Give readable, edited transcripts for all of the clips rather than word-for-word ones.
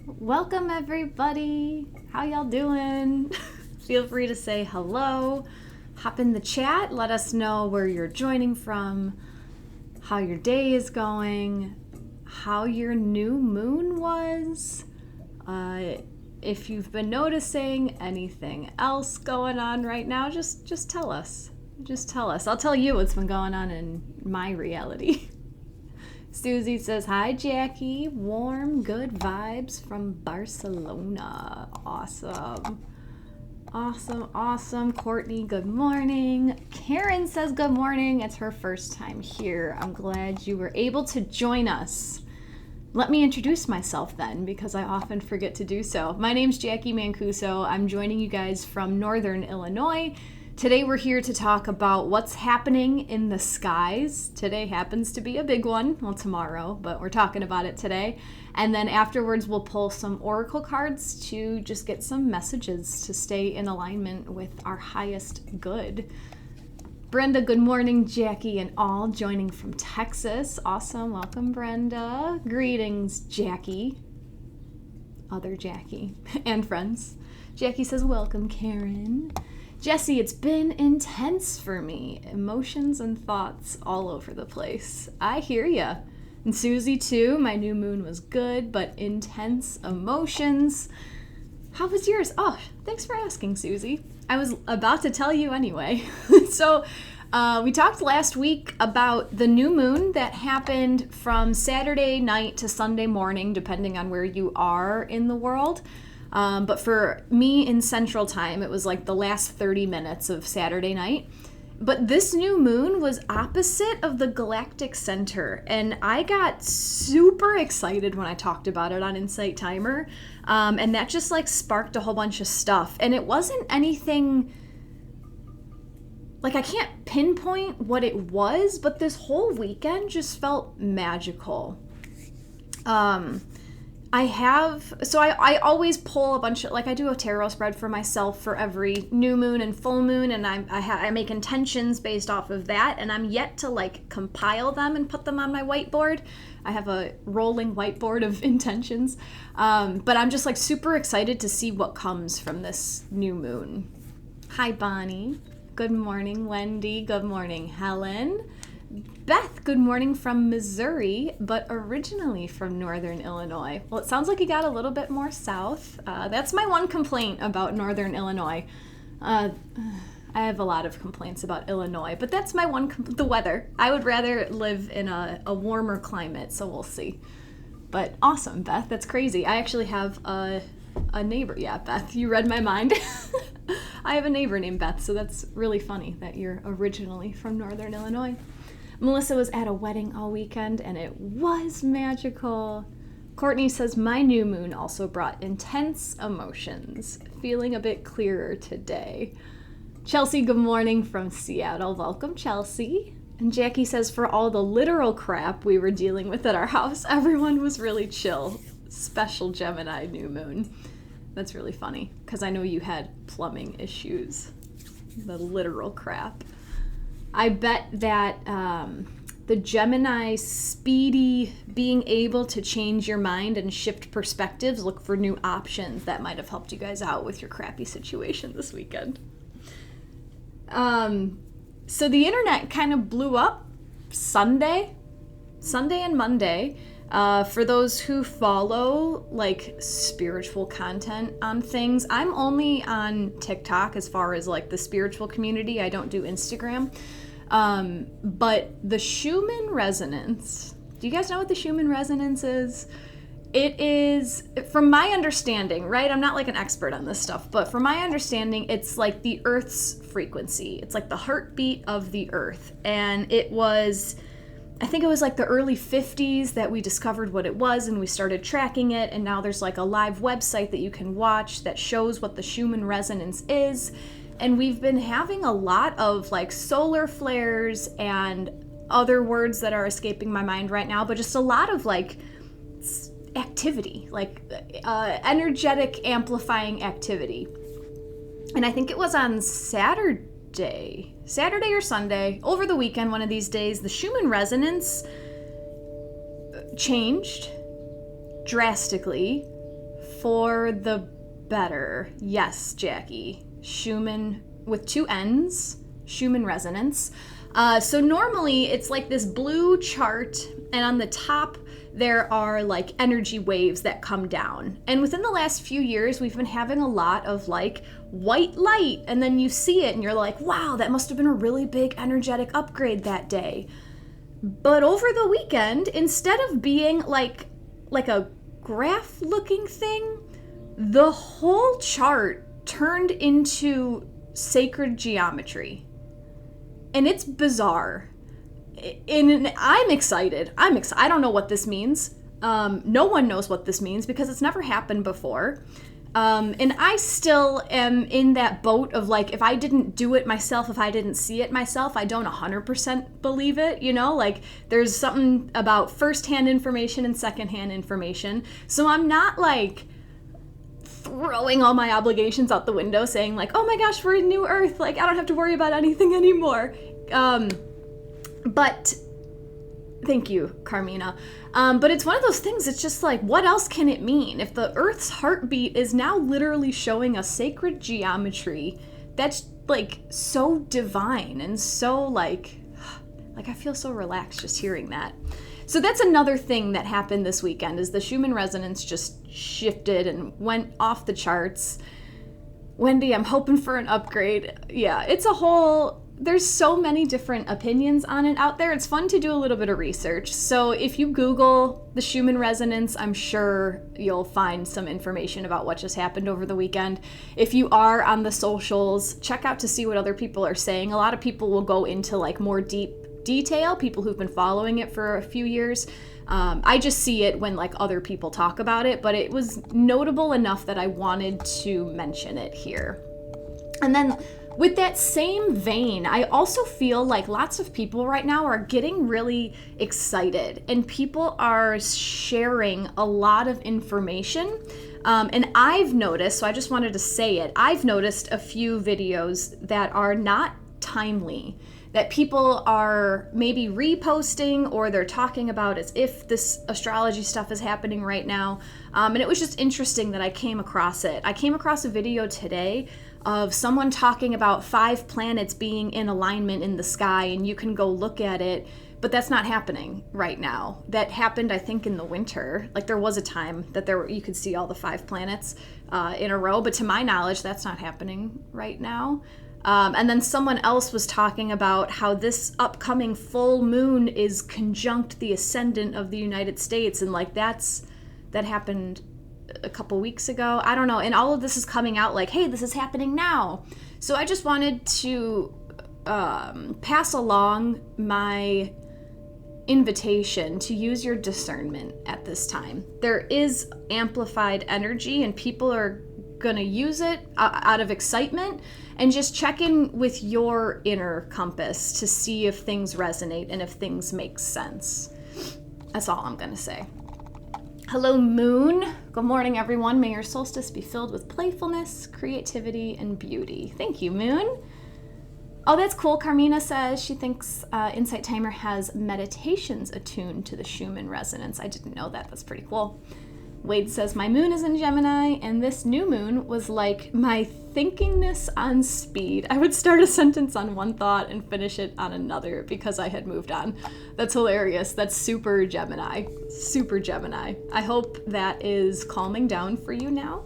Welcome everybody. How y'all doing? Feel free to say hello. Hop in the chat. Let us know where you're joining from, how your day is going, how your new moon was. If you've been noticing anything else going on right now, just tell us. Just tell us. I'll tell you what's been going on in my reality. Susie says, hi, Jackie. Warm, good vibes from Barcelona. Awesome. Awesome. Courtney, good morning. Karen says good morning. It's her first time here. I'm glad you were able to join us. Let me introduce myself then, because I often forget to do so. My name's Jacqui Mancuso. I'm joining you guys from Northern Illinois. Today we're here to talk about what's happening in the skies. Today happens to be a big one. Well, tomorrow, but we're talking about it today. And then afterwards we'll pull some oracle cards to just get some messages to stay in alignment with our highest good. Brenda, good morning, Jackie and all joining from Texas. Awesome. Welcome, Brenda. Greetings, Jackie. Other Jackie and friends. Jackie says, welcome, Karen. Jesse, it's been intense for me. Emotions and thoughts all over the place. I hear ya. And Susie too, my new moon was good, but intense emotions. How was yours? Oh, thanks for asking, Susie. I was about to tell you anyway. So we talked last week about the new moon that happened from Saturday night to Sunday morning, depending on where you are in the world. But for me in Central Time, it was like the last 30 minutes of Saturday night. But this new moon was opposite of the galactic center, and I got super excited when I talked about it on Insight Timer, and that just like sparked a whole bunch of stuff. And it wasn't anything, like I can't pinpoint what it was, but this whole weekend just felt magical. I always pull a bunch of, like I do a tarot spread for myself for every new moon and full moon, and I make intentions based off of that, and I'm yet to like compile them and put them on my whiteboard. I have a rolling whiteboard of intentions, but I'm just like super excited to see what comes from this new moon. Hi, Bonnie. Good morning, Wendy. Good morning, Helen. Beth, good morning from Missouri, but originally from Northern Illinois. Well, it sounds like you got a little bit more south. That's my one complaint about Northern Illinois. I have a lot of complaints about Illinois, but that's my one, the weather. I would rather live in a warmer climate, so we'll see. But awesome, Beth, that's crazy. I actually have a neighbor. Yeah, Beth, you read my mind. I have a neighbor named Beth, so that's really funny that you're originally from Northern Illinois. Melissa was at a wedding all weekend, and it was magical. Courtney says, my new moon also brought intense emotions. Feeling a bit clearer today. Chelsea, good morning from Seattle. Welcome, Chelsea. And Jackie says, for all the literal crap we were dealing with at our house, everyone was really chill. Special Gemini new moon. That's really funny, because I know you had plumbing issues. The literal crap. I bet that the Gemini speedy being able to change your mind and shift perspectives, look for new options, that might have helped you guys out with your crappy situation this weekend. So the internet kind of blew up Sunday and Monday. For those who follow like spiritual content on things, I'm only on TikTok as far as like the spiritual community. I don't do Instagram. But the Schumann resonance, do you guys know what the Schumann resonance is? It is, from my understanding, right? I'm not like an expert on this stuff, but from my understanding, it's like the Earth's frequency. It's like the heartbeat of the Earth. And I think it was like the early 50s that we discovered what it was, and we started tracking it, and now there's like a live website that you can watch that shows what the Schumann resonance is. And we've been having a lot of like solar flares and other words that are escaping my mind right now, but just a lot of like activity, like energetic amplifying activity. And I think it was on Saturday or Sunday, over the weekend, one of these days, the Schumann resonance changed drastically for the better. Yes, Jacqui. Schumann with 2 N's, Schumann resonance. So normally it's like this blue chart, and on the top there are like energy waves that come down. And within the last few years, we've been having a lot of like white light, and then you see it and you're like, wow, that must have been a really big energetic upgrade that day. But over the weekend, instead of being like a graph looking thing, the whole chart turned into sacred geometry. And it's bizarre. And I'm excited. I don't know what this means. No one knows what this means because it's never happened before. And I still am in that boat of like, if I didn't do it myself, if I didn't see it myself, I don't 100% believe it, you know? Like, there's something about first-hand information and second-hand information. So I'm not like throwing all my obligations out the window saying like, oh my gosh, we're in New Earth, like I don't have to worry about anything anymore. But thank you, Carmina. But it's one of those things, it's just like, what else can it mean? If the Earth's heartbeat is now literally showing a sacred geometry, that's like so divine and so like I feel so relaxed just hearing that. So that's another thing that happened this weekend, is the Schumann resonance just shifted and went off the charts. Wendy, I'm hoping for an upgrade. Yeah, it's a whole, there's so many different opinions on it out there. It's fun to do a little bit of research. So if you Google the Schumann resonance, I'm sure you'll find some information about what just happened over the weekend. If you are on the socials, check out to see what other people are saying. A lot of people will go into like more deep detail, people who've been following it for a few years. I just see it when like other people talk about it, but it was notable enough that I wanted to mention it here. And then with that same vein, I also feel like lots of people right now are getting really excited, and people are sharing a lot of information. And I've noticed, so I just wanted to say it, I've noticed a few videos that are not timely, that people are maybe reposting or they're talking about as if this astrology stuff is happening right now. And it was just interesting that I came across it. I came across a video today of someone talking about 5 planets being in alignment in the sky, and you can go look at it, but that's not happening right now. That happened, I think, in the winter. Like, there was a time that you could see all the 5 planets in a row, but to my knowledge, that's not happening right now. And then someone else was talking about how this upcoming full moon is conjunct the ascendant of the United States, and like that happened a couple weeks ago. I don't know. And all of this is coming out like, hey, this is happening now. So I just wanted to pass along my invitation to use your discernment at this time. There is amplified energy, and people are going to use it out of excitement, and just check in with your inner compass to see if things resonate and if things make sense. That's all I'm going to say. Hello, Moon. Good morning, everyone. May your solstice be filled with playfulness, creativity, and beauty. Thank you, Moon. Oh, that's cool. Carmina says she thinks Insight Timer has meditations attuned to the Schumann resonance. I didn't know that. That's pretty cool. Wade says, my moon is in Gemini, and this new moon was like my thinkingness on speed. I would start a sentence on one thought and finish it on another because I had moved on. That's hilarious. That's super Gemini. Super Gemini. I hope that is calming down for you now.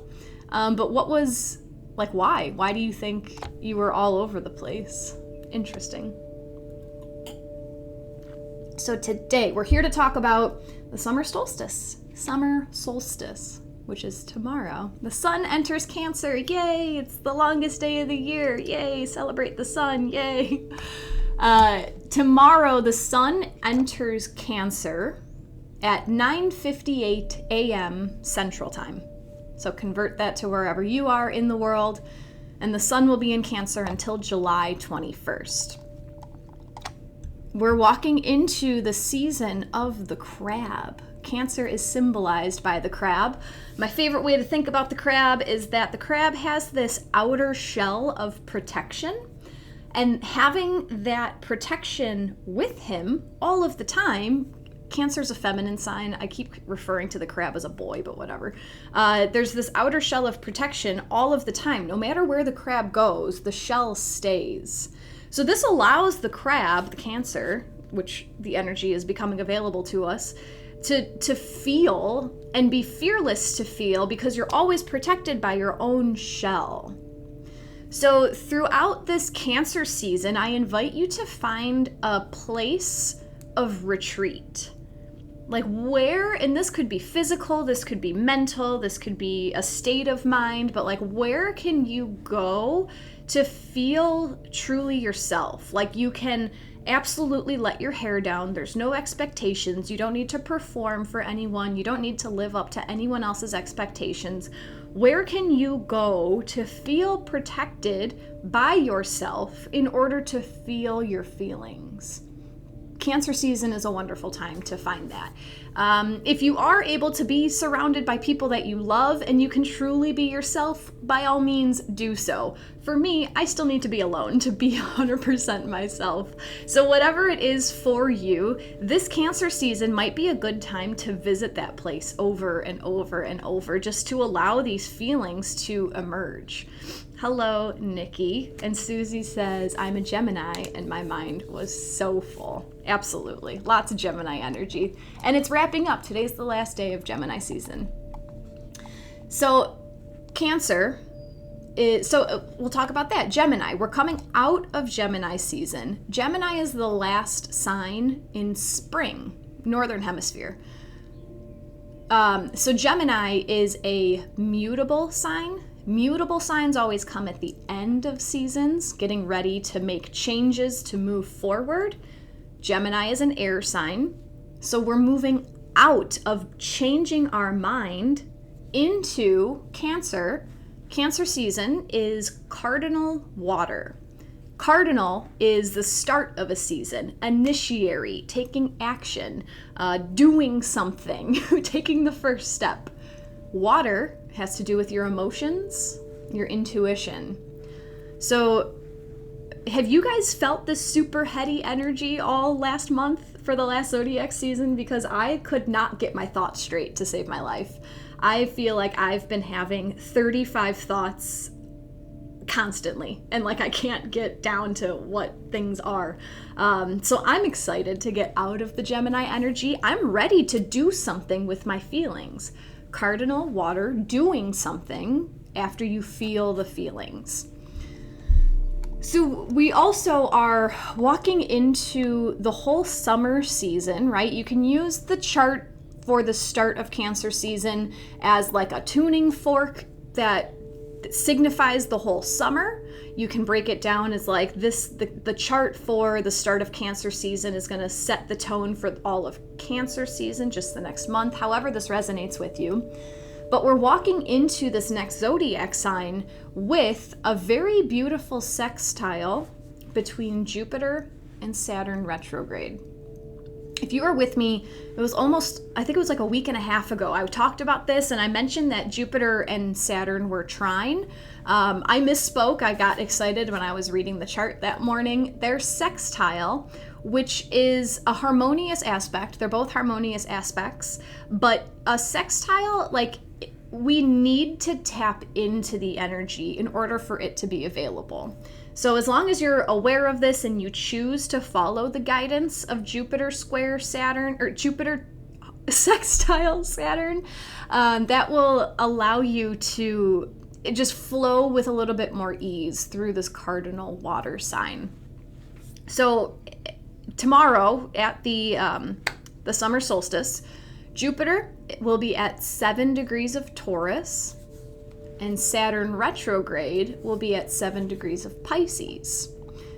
But what was, like, why? Why do you think you were all over the place? Interesting. So today, we're here to talk about the summer solstice. Summer solstice, which is tomorrow. The sun enters Cancer. Yay! It's the longest day of the year. Yay! Celebrate the sun. Yay! Tomorrow, the sun enters Cancer at 9:58 a.m. Central Time. So convert that to wherever you are in the world, and the sun will be in Cancer until July 21st. We're walking into the season of the crab. Cancer is symbolized by the crab. My favorite way to think about the crab is that the crab has this outer shell of protection, and having that protection with him all of the time Cancer is a feminine sign. I keep referring to the crab as a boy, but whatever. There's this outer shell of protection all of the time. No matter where the crab goes, the shell stays. So this allows the crab, the Cancer, which the energy is becoming available to us, to feel and be fearless to feel, because you're always protected by your own shell. So throughout this Cancer season, I invite you to find a place of retreat. Like where, and this could be physical, this could be mental, this could be a state of mind, but like where can you go to feel truly yourself? Like you can absolutely let your hair down. There's no expectations. You don't need to perform for anyone. You don't need to live up to anyone else's expectations. Where can you go to feel protected by yourself in order to feel your feelings? Cancer season is a wonderful time to find that. If you are able to be surrounded by people that you love and you can truly be yourself, by all means do so. For me, I still need to be alone to be 100% myself. So whatever it is for you, this Cancer season might be a good time to visit that place over and over and over, just to allow these feelings to emerge. Hello, Nikki. And Susie says, I'm a Gemini and my mind was so full. Absolutely. Lots of Gemini energy. And it's wrapping up. Today's the last day of Gemini season. So Cancer is, we'll talk about that. Gemini. We're coming out of Gemini season. Gemini is the last sign in spring, Northern Hemisphere. So Gemini is a mutable sign. Mutable signs always come at the end of seasons, getting ready to make changes to move forward. Gemini is an air sign, so we're moving out of changing our mind into Cancer. Cancer season is cardinal water. Cardinal is the start of a season, initiatory, taking action, doing something, taking the first step. Water has to do with your emotions, your intuition. So have you guys felt this super heady energy all last month for the last zodiac season? Because I could not get my thoughts straight to save my life. I feel like I've been having 35 thoughts constantly, and like I can't get down to what things are. So I'm excited to get out of the Gemini energy. I'm ready to do something with my feelings. Cardinal water, doing something after you feel the feelings. So we also are walking into the whole summer season, right? You can use the chart for the start of Cancer season as like a tuning fork that signifies the whole summer. You can break it down as like this, the chart for the start of Cancer season is going to set the tone for all of Cancer season, just the next month, however this resonates with you. But we're walking into this next zodiac sign with a very beautiful sextile between Jupiter and Saturn retrograde. If you were with me, it was almost, I think it was like a week and a half ago, I talked about this and I mentioned that Jupiter and Saturn were trine. I misspoke. I got excited when I was reading the chart that morning. They're sextile, which is a harmonious aspect. They're both harmonious aspects, but a sextile, like, we need to tap into the energy in order for it to be available. So as long as you're aware of this and you choose to follow the guidance of Jupiter square Saturn, or Jupiter sextile Saturn, that will allow you to just flow with a little bit more ease through this cardinal water sign. So tomorrow at the summer solstice, Jupiter will be at 7 degrees of Taurus, and Saturn retrograde will be at 7 degrees of Pisces.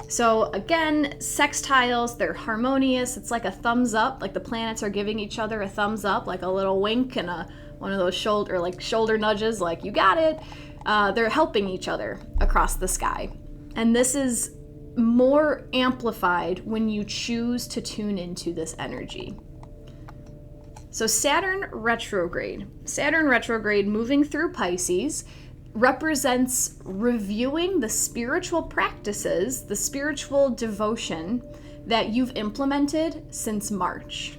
So again, sextiles, they're harmonious. It's like a thumbs up, like the planets are giving each other a thumbs up, like a little wink and one of those shoulder nudges, like you got it. They're helping each other across the sky. And this is more amplified when you choose to tune into this energy. So Saturn retrograde moving through Pisces represents reviewing the spiritual practices, the spiritual devotion that you've implemented since March.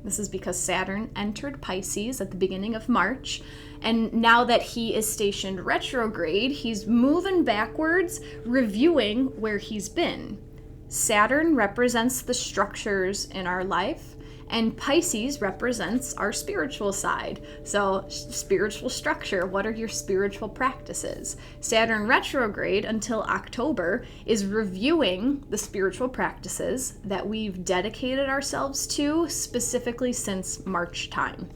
This is because Saturn entered Pisces at the beginning of March, and now that he is stationed retrograde, he's moving backwards, reviewing where he's been. Saturn represents the structures in our life, and Pisces represents our spiritual side. So, spiritual structure, what are your spiritual practices? Saturn retrograde until October is reviewing the spiritual practices that we've dedicated ourselves to, specifically since March time.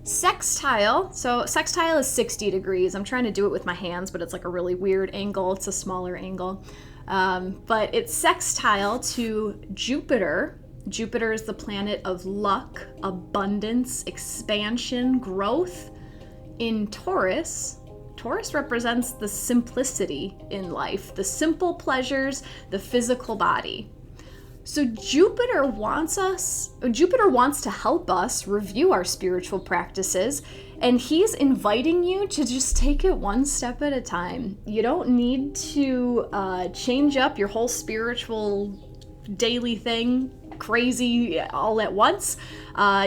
Sextile, so sextile is 60 degrees. I'm trying to do it with my hands, but it's like a really weird angle. It's a smaller angle. But it's sextile to Jupiter. Jupiter is the planet of luck, abundance, expansion, growth. In Taurus, Taurus represents the simplicity in life, the simple pleasures, the physical body. So Jupiter wants to help us review our spiritual practices, and he's inviting you to just take it one step at a time. You don't need to change up your whole spiritual daily thing crazy all at once.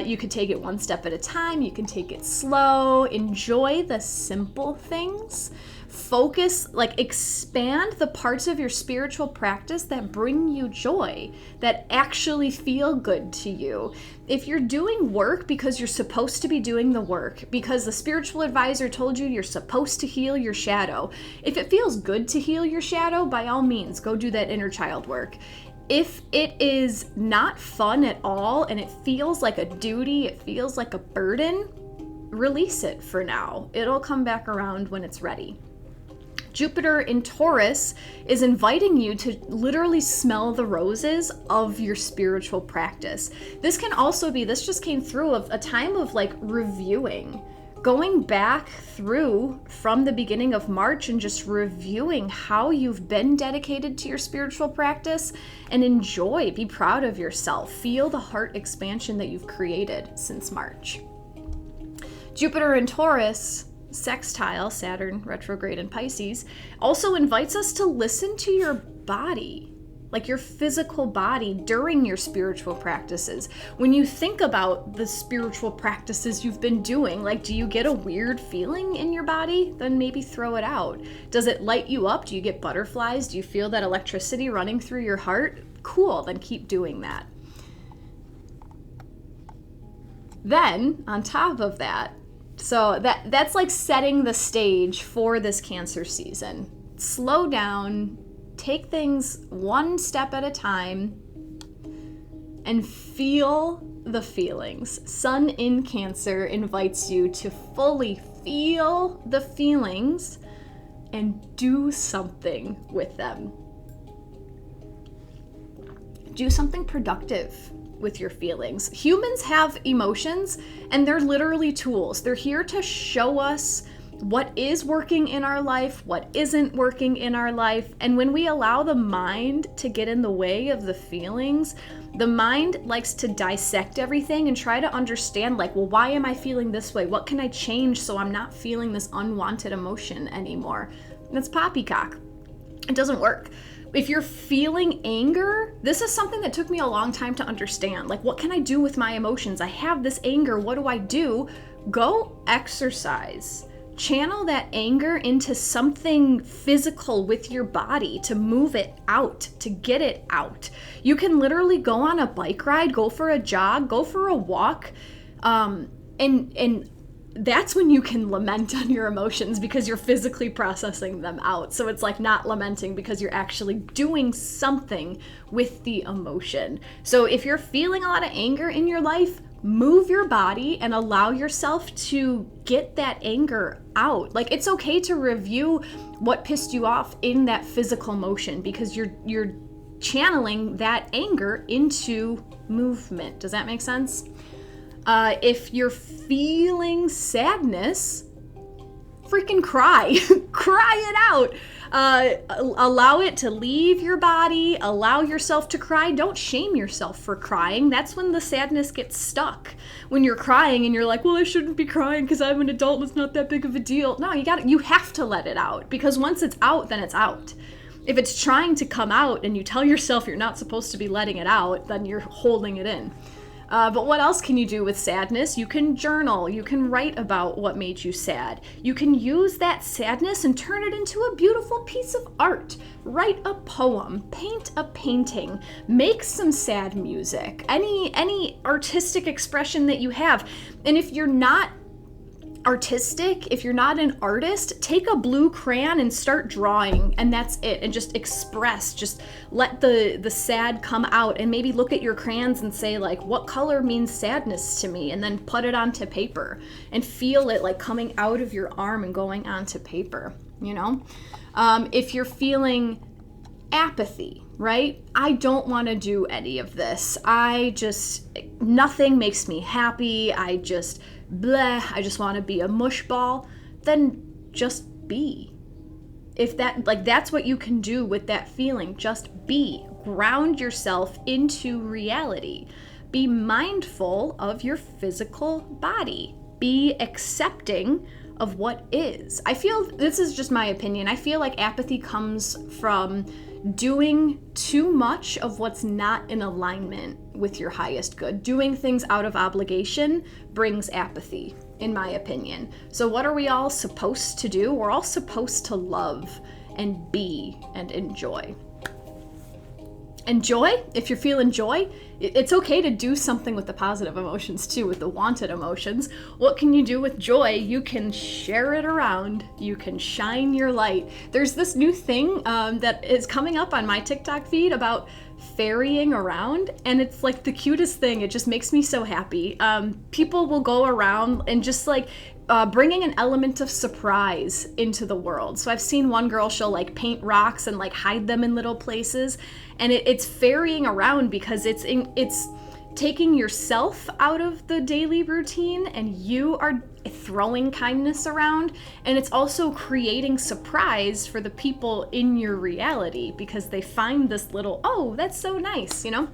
You could take it one step at a time. You can take it slow. Enjoy the simple things. Focus, expand the parts of your spiritual practice that bring you joy, that actually feel good to you. If you're doing work because you're supposed to be doing the work, because the spiritual advisor told you you're supposed to heal your shadow, if it feels good to heal your shadow, by all means, go do that inner child work. If it is not fun at all and it feels like a duty, it feels like a burden, release it for now. It'll come back around when it's ready. Jupiter in Taurus is inviting you to literally smell the roses of your spiritual practice. This just came through of a time of reviewing, going back through from the beginning of March and just reviewing how you've been dedicated to your spiritual practice, and enjoy, be proud of yourself, feel the heart expansion that you've created since March. Jupiter in Taurus, sextile Saturn retrograde in Pisces, also invites us to listen to your body, your physical body during your spiritual practices. When you think about the spiritual practices you've been doing, do you get a weird feeling in your body? Then maybe throw it out. Does it light you up? Do you get butterflies? Do you feel that electricity running through your heart? Cool, then keep doing that. Then, on top of that, so that's setting the stage for this Cancer season. Slow down, take things one step at a time, and feel the feelings. Sun in Cancer invites you to fully feel the feelings and do something with them. Do something productive with your feelings. Humans have emotions, and they're literally tools. They're here to show us what is working in our life, what isn't working in our life. And when we allow the mind to get in the way of the feelings, the mind likes to dissect everything and try to understand, why am I feeling this way? What can I change so I'm not feeling this unwanted emotion anymore? And that's poppycock. It doesn't work. If you're feeling anger, this is something that took me a long time to understand. What can I do with my emotions? I have this anger. What do I do? Go exercise. Channel that anger into something physical with your body to move it out, to get it out. You can literally go on a bike ride, go for a jog, go for a walk, and that's when you can lament on your emotions because you're physically processing them out. So it's not lamenting because you're actually doing something with the emotion. So if you're feeling a lot of anger in your life, move your body and allow yourself to get that anger out. It's okay to review what pissed you off in that physical motion because you're channeling that anger into movement. Does that make sense? If you're feeling sadness, freaking cry. Cry it out. Allow it to leave your body. Allow yourself to cry. Don't shame yourself for crying. That's when the sadness gets stuck. When you're crying and you're like, well, I shouldn't be crying because I'm an adult and it's not that big of a deal. No, you have to let it out, because once it's out, then it's out. If it's trying to come out and you tell yourself you're not supposed to be letting it out, then you're holding it in. But what else can you do with sadness? You can journal. You can write about what made you sad. You can use that sadness and turn it into a beautiful piece of art. Write a poem, paint a painting, make some sad music, any artistic expression that you have. And if you're not artistic, if you're not an artist, take a blue crayon and start drawing, and that's it. And just express, just let the sad come out, and maybe look at your crayons and say, like, what color means sadness to me? And then put it onto paper and feel it like coming out of your arm and going onto paper, you know? If you're feeling apathy, right? I don't want to do any of this. Nothing makes me happy. I just want to be a mush ball. Then just be. If that's what you can do with that feeling, just be. Ground yourself into reality. Be mindful of your physical body. Be accepting of what is. I feel, this is just my opinion, I feel like apathy comes from doing too much of what's not in alignment with your highest good. Doing things out of obligation brings apathy, in my opinion. So what are we all supposed to do? We're all supposed to love and be and enjoy. Enjoy, if you're feeling joy, it's okay to do something with the positive emotions too, with the wanted emotions. What can you do with joy? You can share it around. You can shine your light. There's this new thing that is coming up on my TikTok feed about ferrying around, and it's like the cutest thing. It just makes me so happy. People will go around and just like bringing an element of surprise into the world. So I've seen one girl, she'll like paint rocks and like hide them in little places, and it's ferrying around because it's taking yourself out of the daily routine, and you are throwing kindness around, and it's also creating surprise for the people in your reality because they find this little, oh, that's so nice, you know?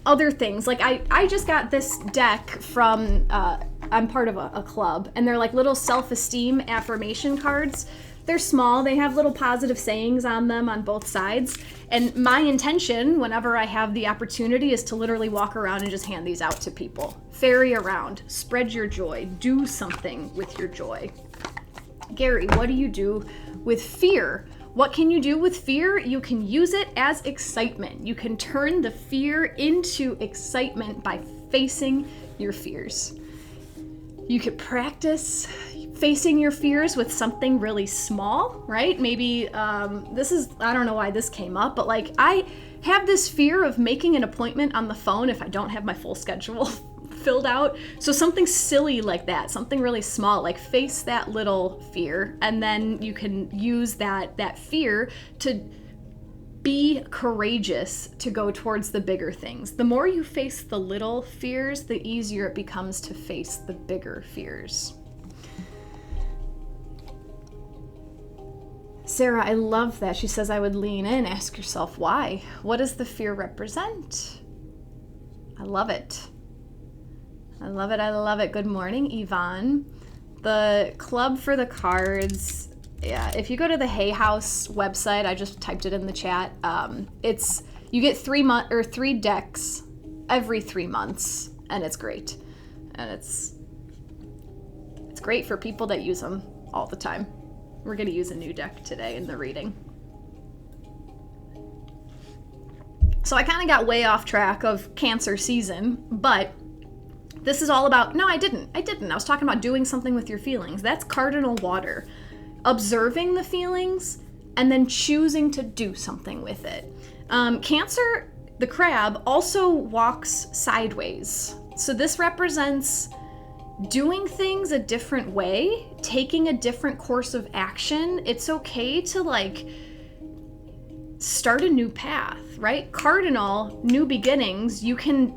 Other things, like I just got this deck from, I'm part of a club, and they're like little self-esteem affirmation cards. They're small, they have little positive sayings on them on both sides, and my intention whenever I have the opportunity is to literally walk around and just hand these out to people. Ferry around, spread your joy, do something with your joy. Gary, what do you do with fear? What can you do with fear? You can use it as excitement. You can turn the fear into excitement by facing your fears. You could practice facing your fears with something really small, right? Maybe I don't know why this came up, but like I have this fear of making an appointment on the phone if I don't have my full schedule filled out. So something silly like that, something really small, like face that little fear, and then you can use that fear to be courageous to go towards the bigger things. The more you face the little fears, the easier it becomes to face the bigger fears. Sarah, I love that. She says, I would lean in, ask yourself why. What does the fear represent? I love it. I love it. I love it. Good morning, Yvonne. The club for the cards. Yeah, if you go to the Hay House website, I just typed it in the chat. You get 3 decks every 3 months, and it's great. And it's great for people that use them all the time. We're going to use a new deck today in the reading. So I kind of got way off track of Cancer season, but this is all about, no, I didn't. I was talking about doing something with your feelings. That's cardinal water. Observing the feelings and then choosing to do something with it. Cancer, the crab, also walks sideways. So this represents doing things a different way, taking a different course of action. It's okay to like start a new path, right? Cardinal, new beginnings. You can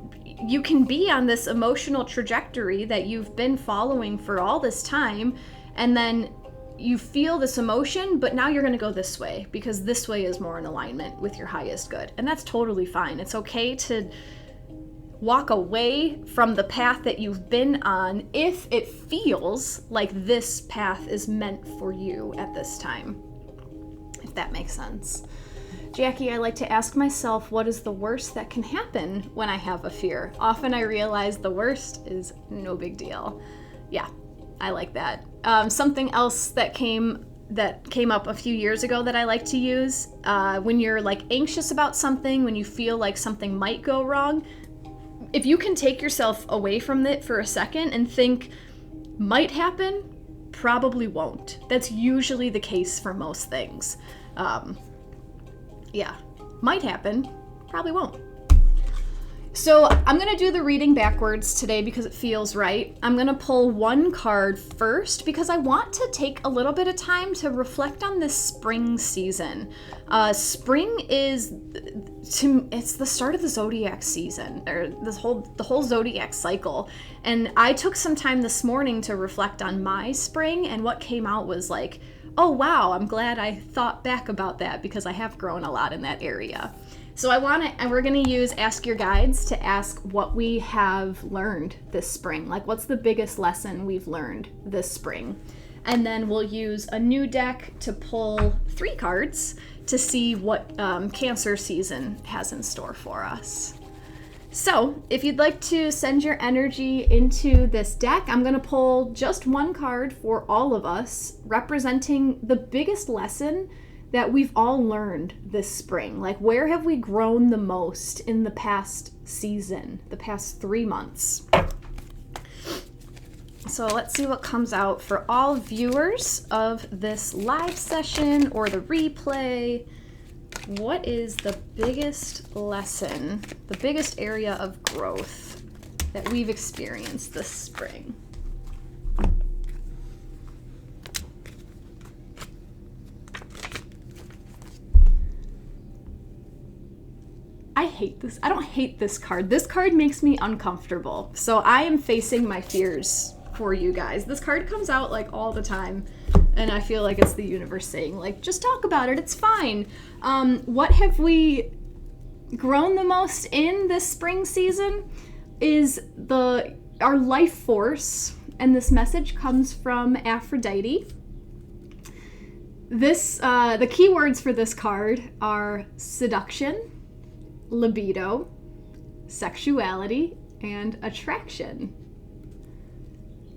be on this emotional trajectory that you've been following for all this time, and then you feel this emotion, but now you're going to go this way because this way is more in alignment with your highest good. And that's totally fine. It's okay to walk away from the path that you've been on if it feels like this path is meant for you at this time, if that makes sense. Jacqui, I like to ask myself, what is the worst that can happen when I have a fear? Often I realize the worst is no big deal. Yeah, I like that. Something else that came up a few years ago that I like to use, when you're like anxious about something, when you feel like something might go wrong, if you can take yourself away from it for a second and think, might happen, probably won't. That's usually the case for most things. Yeah, might happen, probably won't. So I'm going to do the reading backwards today because it feels right. I'm going to pull one card first because I want to take a little bit of time to reflect on this spring season. Spring is, it's the start of the zodiac season, or the whole zodiac cycle. And I took some time this morning to reflect on my spring, and what came out was like, oh wow, I'm glad I thought back about that because I have grown a lot in that area. So we're going to use Ask Your Guides to ask what we have learned this spring. Like, what's the biggest lesson we've learned this spring? And then we'll use a new deck to pull 3 cards to see what Cancer season has in store for us. So if you'd like to send your energy into this deck, I'm going to pull just one card for all of us, representing the biggest lesson that we've all learned this spring. Like, where have we grown the most in the past season, the past 3 months? So let's see what comes out for all viewers of this live session or the replay. What is the biggest lesson, the biggest area of growth that we've experienced this spring? I hate this. I don't hate this card. This card makes me uncomfortable. So I am facing my fears for you guys. This card comes out like all the time, and I feel like it's the universe saying, like, just talk about it. It's fine. What have we grown the most in this spring season is our life force, and this message comes from Aphrodite. The key words for this card are seduction, libido, sexuality, and attraction.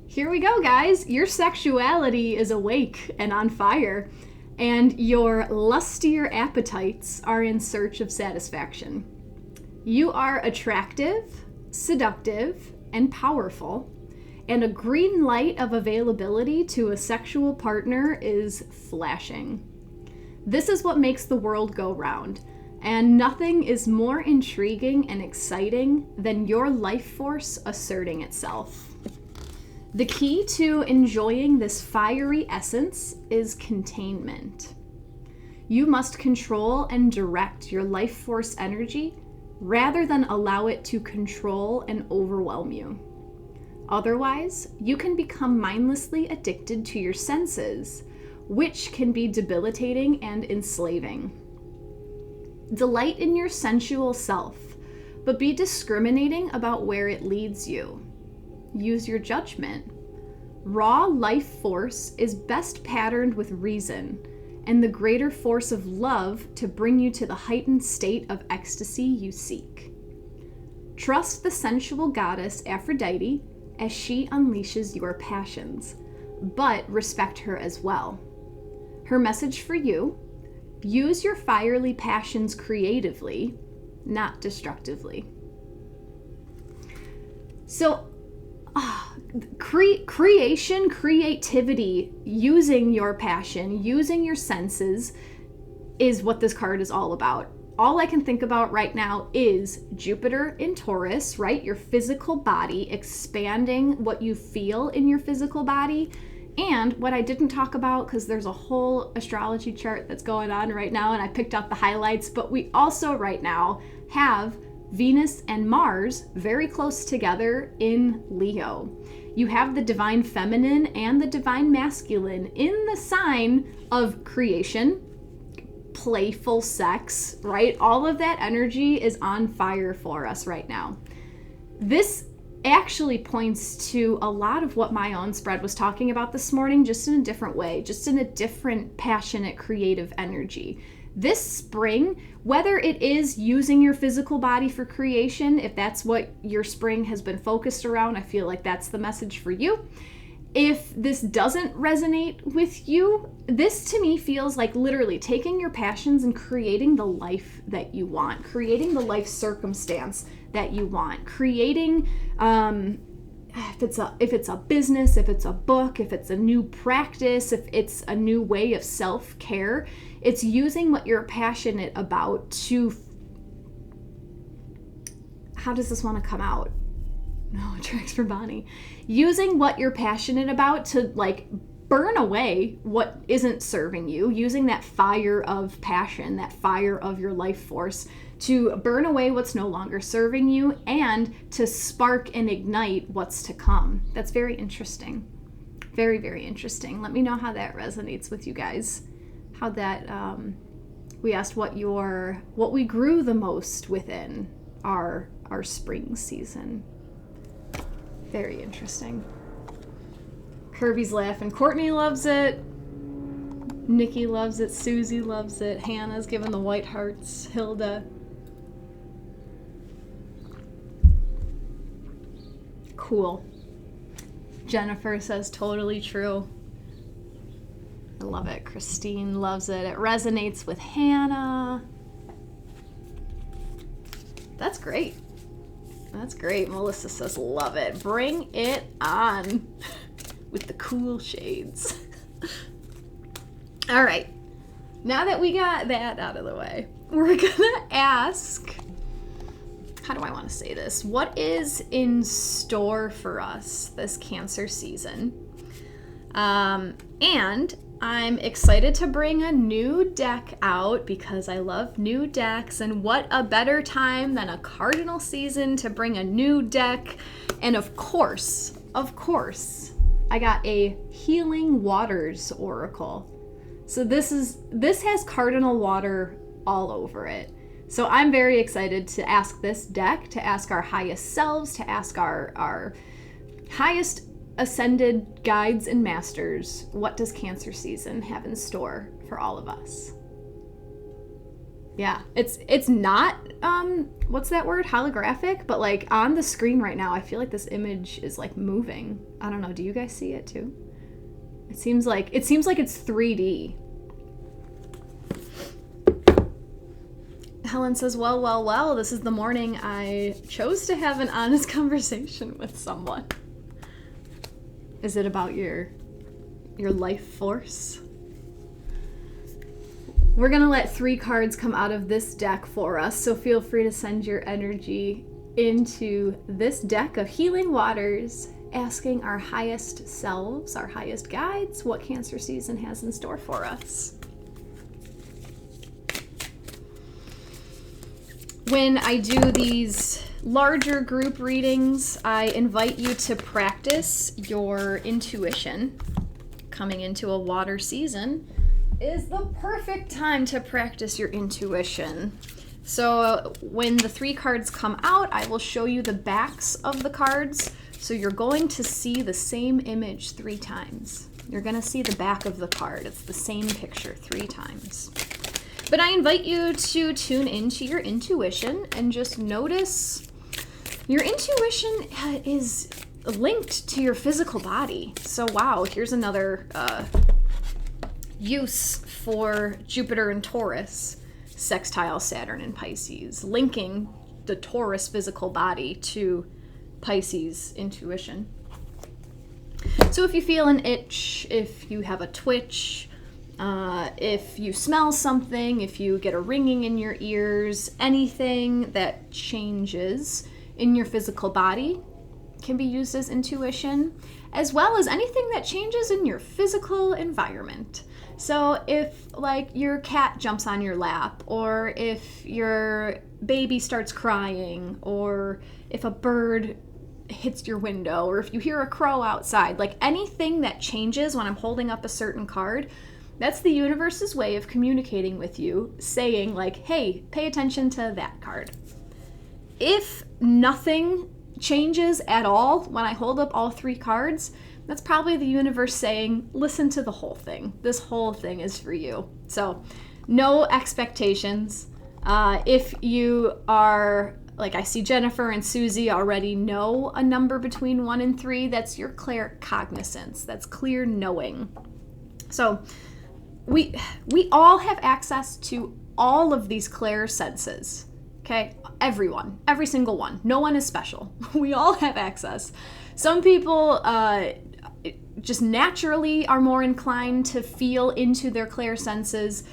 Here we go, guys. Your sexuality is awake and on fire, and your lustier appetites are in search of satisfaction. You are attractive, seductive, and powerful, and a green light of availability to a sexual partner is flashing. This is what makes the world go round. And nothing is more intriguing and exciting than your life force asserting itself. The key to enjoying this fiery essence is containment. You must control and direct your life force energy rather than allow it to control and overwhelm you. Otherwise, you can become mindlessly addicted to your senses, which can be debilitating and enslaving. Delight in your sensual self, but be discriminating about where it leads you. Use your judgment. Raw life force is best patterned with reason and the greater force of love to bring you to the heightened state of ecstasy you seek. Trust the sensual goddess Aphrodite as she unleashes your passions, but respect her as well. Her message for you: use your fiery passions creatively, not destructively. So, creativity, using your passion, using your senses is what this card is all about. All I can think about right now is Jupiter in Taurus, right? Your physical body, expanding what you feel in your physical body. And what I didn't talk about, because there's a whole astrology chart that's going on right now, and I picked out the highlights, but we also right now have Venus and Mars very close together in Leo. You have the divine feminine and the divine masculine in the sign of creation, playful sex, right? All of that energy is on fire for us right now. This actually points to a lot of what my own spread was talking about this morning, just in a different way, just in a different passionate creative energy. this spring, whether it is using your physical body for creation, if that's what your spring has been focused around, I feel like that's the message for you. If this doesn't resonate with you, this to me feels like literally taking your passions and creating the life that you want, creating the life circumstance that you want, creating, if it's a business, if it's a book, if it's a new practice, if it's a new way of self-care, it's using what you're passionate about to, how does this want to come out? No, it tracks for Bonnie. Using what you're passionate about to like burn away what isn't serving you, using that fire of passion, that fire of your life force to burn away what's no longer serving you and to spark and ignite what's to come. That's very interesting. Very, very interesting. Let me know how that resonates with you guys. How that, we asked what we grew the most within our spring season. Very interesting. Kirby's laughing. Courtney loves it. Nikki loves it. Susie loves it. Hannah's giving the white hearts. Hilda. Cool. Jennifer says totally true. I love it. Christine loves it. It resonates with Hannah. That's great. That's great. Melissa says love it. Bring it on with the cool shades. All right. Now that we got that out of the way, we're gonna ask, how do I want to say this? What is in store for us this Cancer season? And I'm excited to bring a new deck out because I love new decks, and what a better time than a cardinal season to bring a new deck. And of course, I got a Healing Waters Oracle. So this has cardinal water all over it. So I'm very excited to ask this deck, to ask our highest selves, to ask our highest ascended guides and masters, what does Cancer season have in store for all of us? Yeah, it's not, what's that word? Holographic, but like on the screen right now, I feel like this image is like moving. I don't know. Do you guys see it too? It seems like it's 3D. Helen says, well, this is the morning I chose to have an honest conversation with someone. Is it about your life force? We're gonna let 3 cards come out of this deck for us, so feel free to send your energy into this deck of Healing Waters, asking our highest selves, our highest guides, what Cancer season has in store for us. When I do these larger group readings, I invite you to practice your intuition. Coming into a water season is the perfect time to practice your intuition. So when the 3 cards come out, I will show you the backs of the cards. So you're going to see the same image 3 times. You're going to see the back of the card. It's the same picture 3 times. But I invite you to tune into your intuition and just notice your intuition is linked to your physical body. So wow, here's another use for Jupiter and Taurus, sextile Saturn and Pisces, linking the Taurus physical body to Pisces intuition. So if you feel an itch, if you have a twitch, if you smell something, if you get a ringing in your ears, anything that changes in your physical body can be used as intuition, as well as anything that changes in your physical environment. So if like your cat jumps on your lap, or if your baby starts crying, or if a bird hits your window, or if you hear a crow outside, like anything that changes when I'm holding up a certain card, that's the universe's way of communicating with you, saying like, hey, pay attention to that card. If nothing changes at all when I hold up all 3 cards, that's probably the universe saying, listen to the whole thing. This whole thing is for you. So no expectations. If you are, like I see Jennifer and Susie already know a number between 1 and 3, that's your claircognizance. That's clear knowing. So we all have access to all of these clair senses. Okay? Everyone. Every single one. No one is special. We all have access. Some people just naturally are more inclined to feel into their clair senses.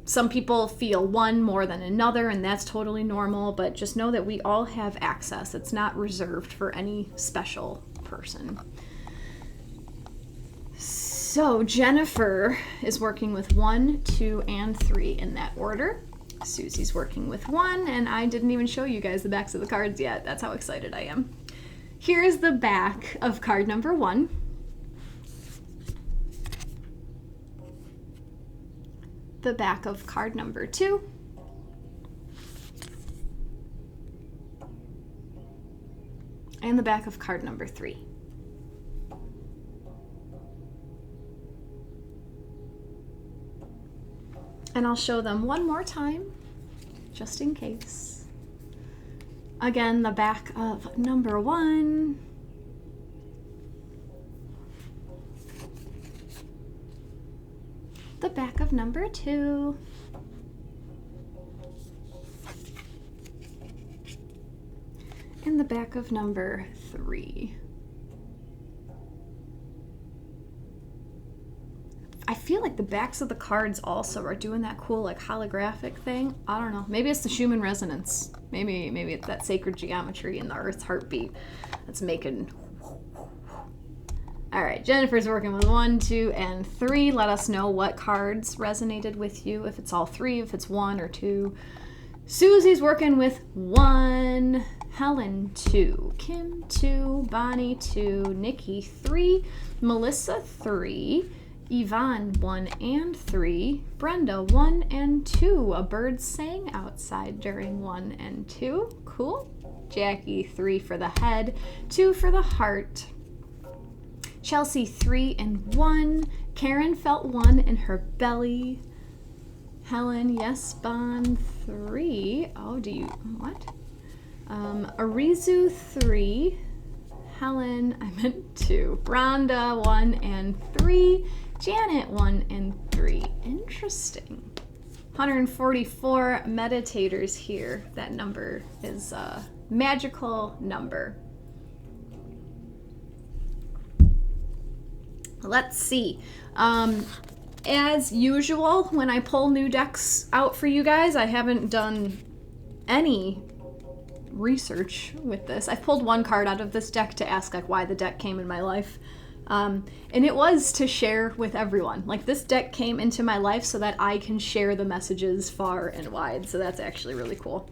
Some people feel one more than another, and that's totally normal, but just know that we all have access. It's not reserved for any special person. So Jennifer is working with 1, 2, and 3 in that order. Susie's working with 1, and I didn't even show you guys the backs of the cards yet. That's how excited I am. Here's the back of card number 1. The back of card number 2. And the back of card number 3. And I'll show them one more time, just in case. Again, the back of number 1. The back of number 2. And the back of number 3. I feel like the backs of the cards also are doing that cool like holographic thing. I don't know. Maybe it's the Schumann resonance. Maybe it's that sacred geometry in the Earth's heartbeat that's making. All right, Jennifer's working with 1, 2, and 3. Let us know what cards resonated with you. If it's all 3, if it's 1 or 2. Susie's working with 1, Helen 2, Kim 2, Bonnie 2, Nikki 3, Melissa 3, Yvonne 1 and 3, Brenda 1 and 2. A bird sang outside during 1 and 2. Cool. Jackie 3 for the head, 2 for the heart. Chelsea 3 and 1. Karen felt 1 in her belly. Helen, yes, Bond 3. Oh, do you, what? Arizu 3. Helen, I meant 2. Rhonda 1 and 3. Janet 1 and 3. Interesting. 144 meditators here. That number is a magical number. Let's see. As usual, when I pull new decks out for you guys, I haven't done any research with this. I've pulled 1 card out of this deck to ask like why the deck came in my life. And it was to share with everyone. Like this deck came into my life so that I can share the messages far and wide. So that's actually really cool.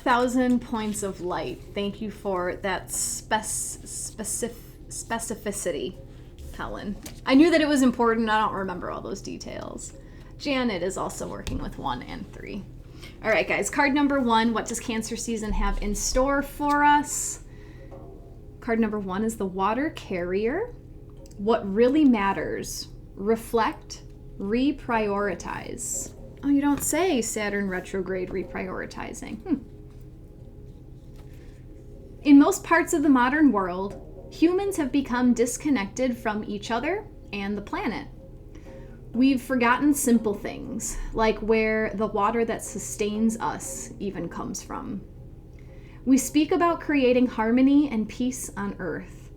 1,000 points of light. Thank you for that specificity, Helen. I knew that it was important. I don't remember all those details. Janet is also working with 1 and 3. All right, guys. Card number 1. What does Cancer season have in store for us? Card number 1 is the Water Carrier. What really matters? Reflect, reprioritize. Oh, you don't say. Saturn retrograde reprioritizing. In most parts of the modern world, humans have become disconnected from each other and the planet. We've forgotten simple things, like where the water that sustains us even comes from. We speak about creating harmony and peace on Earth,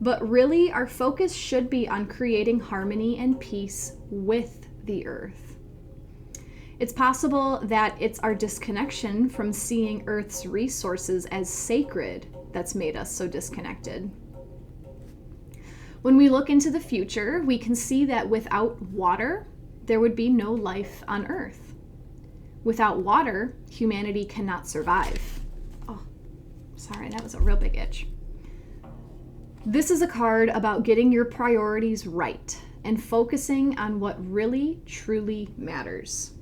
but really our focus should be on creating harmony and peace with the Earth. It's possible that it's our disconnection from seeing Earth's resources as sacred that's made us so disconnected. When we look into the future, we can see that without water, there would be no life on Earth. Without water, humanity cannot survive. Oh, sorry, that was a real big itch. This is a card about getting your priorities right and focusing on what really, truly matters.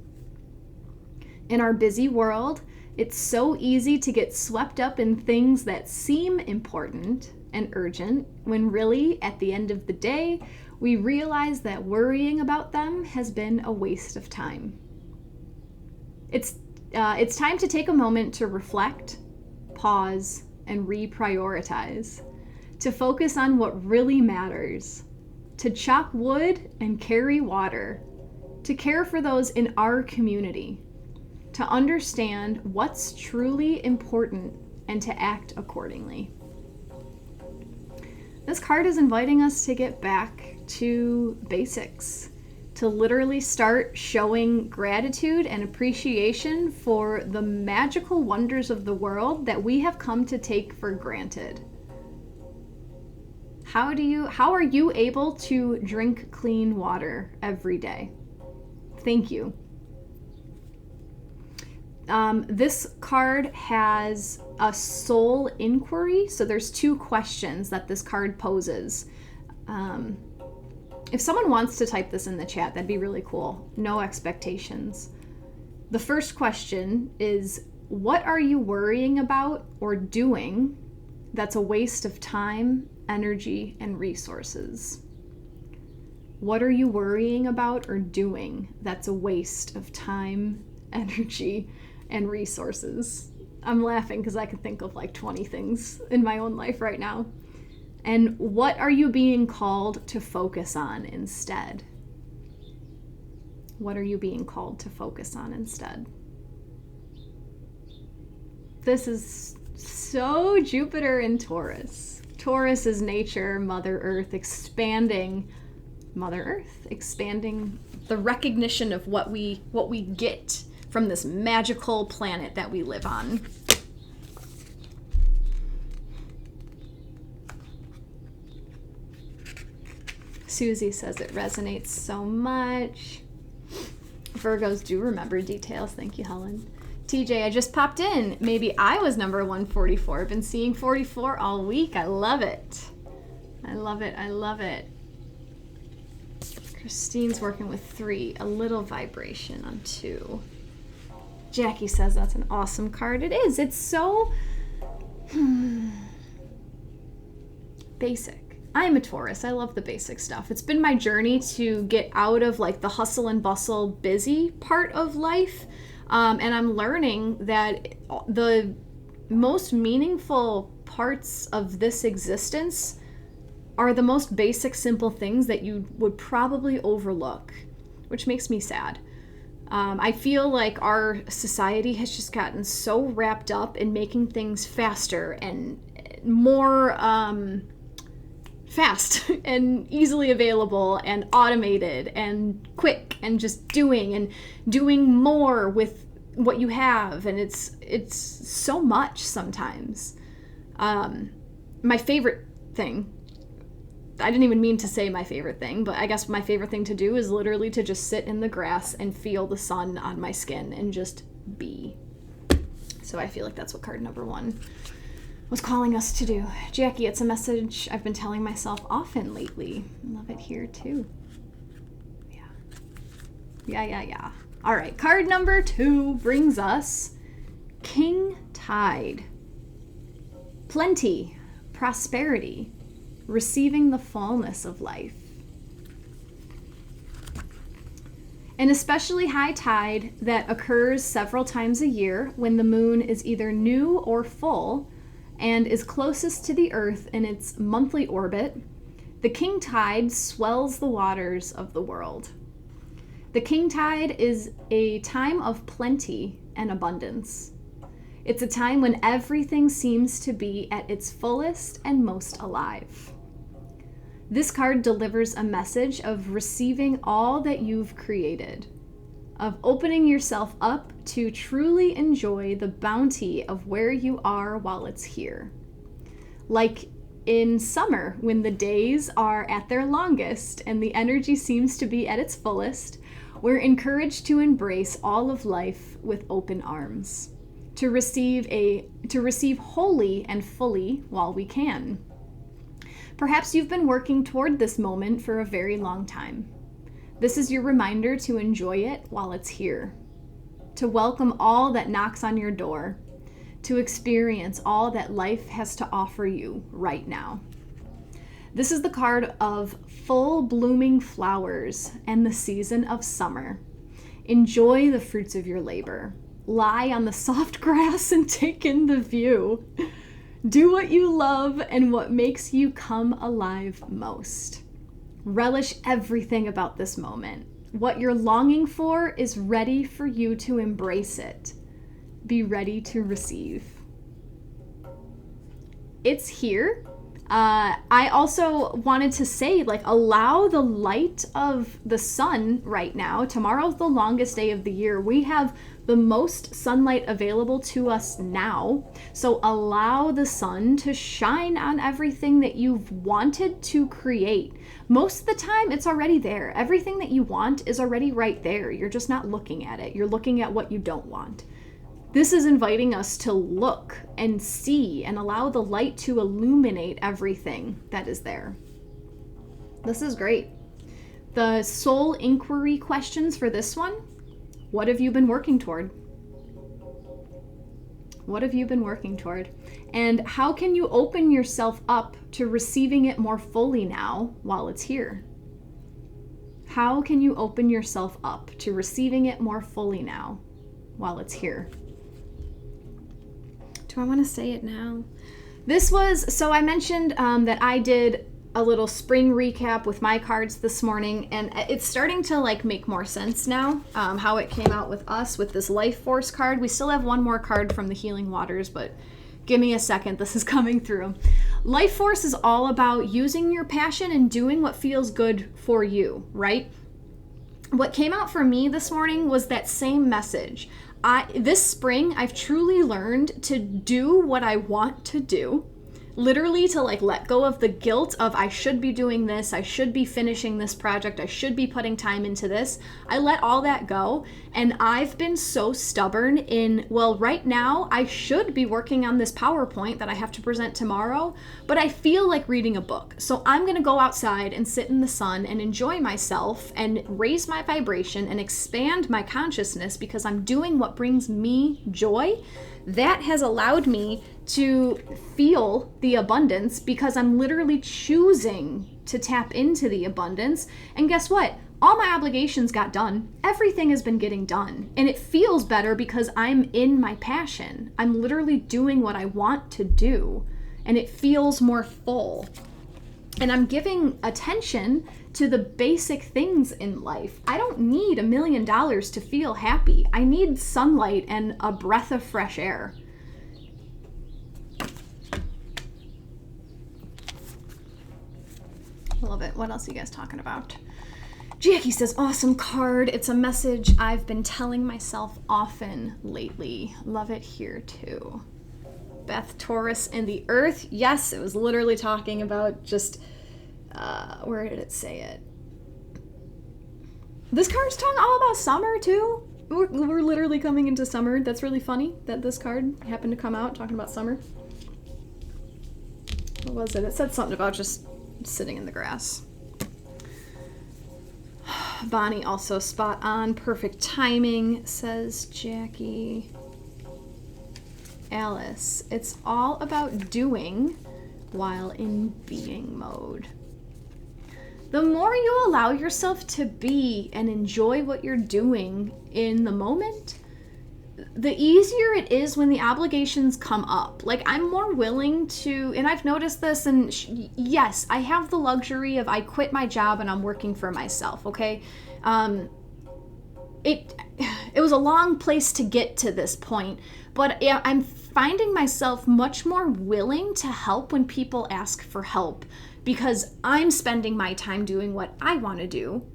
In our busy world, it's so easy to get swept up in things that seem important and urgent, when really, at the end of the day, we realize that worrying about them has been a waste of time. It's time to take a moment to reflect, pause, and reprioritize, to focus on what really matters, to chop wood and carry water, to care for those in our community, to understand what's truly important, and to act accordingly. This card is inviting us to get back to basics, to literally start showing gratitude and appreciation for the magical wonders of the world that we have come to take for granted. How are you able to drink clean water every day? Thank you. This card has a soul inquiry, so there's 2 questions that this card poses. If someone wants to type this in the chat, that'd be really cool. No expectations. The first question is, what are you worrying about or doing that's a waste of time, energy, and resources? What are you worrying about or doing that's a waste of time, energy, and resources? I'm laughing because I can think of like 20 things in my own life right now. And what are you being called to focus on instead? What are you being called to focus on instead? This is so Jupiter in Taurus. Taurus is nature, Mother Earth, expanding the recognition of what we get from this magical planet that we live on. Susie says it resonates so much. Virgos do remember details. Thank you, Helen. TJ, I just popped in. Maybe I was number 144. I've been seeing 44 all week. I love it. I love it. I love it. Christine's working with 3. A little vibration on 2. Jackie says that's an awesome card. It is. It's so basic. I'm a Taurus. I love the basic stuff. It's been my journey to get out of like the hustle and bustle busy part of life. And I'm learning that the most meaningful parts of this existence are the most basic, simple things that you would probably overlook, which makes me sad. I feel like our society has just gotten so wrapped up in making things faster and more fast and easily available and automated and quick and just doing more with what you have. And it's so much sometimes. My favorite thing, I didn't even mean to say my favorite thing, but I guess my favorite thing to do is literally to just sit in the grass and feel the sun on my skin and just be. So I feel like that's what card number 1 was calling us to do. Jackie, it's a message I've been telling myself often lately. I love it here too. Yeah. All right, card number 2 brings us King Tide. Plenty, prosperity, receiving the fullness of life. An especially high tide that occurs several times a year when the moon is either new or full and is closest to the Earth in its monthly orbit. The king tide swells the waters of the world. The king tide is a time of plenty and abundance. It's a time when everything seems to be at its fullest and most alive. This card delivers a message of receiving all that you've created, of opening yourself up to truly enjoy the bounty of where you are while it's here. Like in summer, when the days are at their longest and the energy seems to be at its fullest, we're encouraged to embrace all of life with open arms, to receive wholly and fully while we can. Perhaps you've been working toward this moment for a very long time. This is your reminder to enjoy it while it's here, to welcome all that knocks on your door, to experience all that life has to offer you right now. This is the card of full blooming flowers and the season of summer. Enjoy the fruits of your labor. Lie on the soft grass and take in the view. Do what you love and what makes you come alive most. Relish everything about this moment. What you're longing for is ready for you to embrace it. Be ready to receive. It's here. I also wanted to say, allow the light of the sun right now. Tomorrow's the longest day of the year. We have the most sunlight available to us now. So allow the sun to shine on everything that you've wanted to create. Most of the time, it's already there. Everything that you want is already right there. You're just not looking at it. You're looking at what you don't want. This is inviting us to look and see and allow the light to illuminate everything that is there. This is great. The soul inquiry questions for this one: what have you been working toward? What have you been working toward? And how can you open yourself up to receiving it more fully now while it's here? How can you open yourself up to receiving it more fully now while it's here? Do I want to say it now? So I mentioned that I did a little spring recap with my cards this morning, and it's starting to make more sense now, how it came out with us with this life force card. We still have one more card from the healing waters, but give me a second. This is coming through. Life force is all about using your passion and doing what feels good for you, right? What came out for me this morning was that same message. This spring, I've truly learned to do what I want to do. Literally to let go of the guilt of I should be doing this, I should be finishing this project, I should be putting time into this. I let all that go, and I've been so stubborn in, right now I should be working on this PowerPoint that I have to present tomorrow, but I feel like reading a book. So I'm gonna go outside and sit in the sun and enjoy myself and raise my vibration and expand my consciousness because I'm doing what brings me joy. That has allowed me to feel the abundance because I'm literally choosing to tap into the abundance. And guess what? All my obligations got done. Everything has been getting done. And it feels better because I'm in my passion. I'm literally doing what I want to do. And it feels more full. And I'm giving attention to the basic things in life. I don't need $1 million to feel happy. I need sunlight and a breath of fresh air. I love it. What else are you guys talking about? Jacqui says, awesome card. It's a message I've been telling myself often lately. Love it here too. Beth, Taurus, and the Earth. Yes, it was literally talking about just, where did it say it? This card's talking all about summer too. We're literally coming into summer. That's really funny that this card happened to come out talking about summer. What was it? It said something about just sitting in the grass. Bonnie also spot on. Perfect timing, says Jacqui. Alice, it's all about doing while in being mode. The more you allow yourself to be and enjoy what you're doing in the moment, the easier it is when the obligations come up. I'm more willing to, and I've noticed this, and yes, I have the luxury of I quit my job and I'm working for myself, okay? It was a long place to get to this point, but I'm finding myself much more willing to help when people ask for help because I'm spending my time doing what I want to do.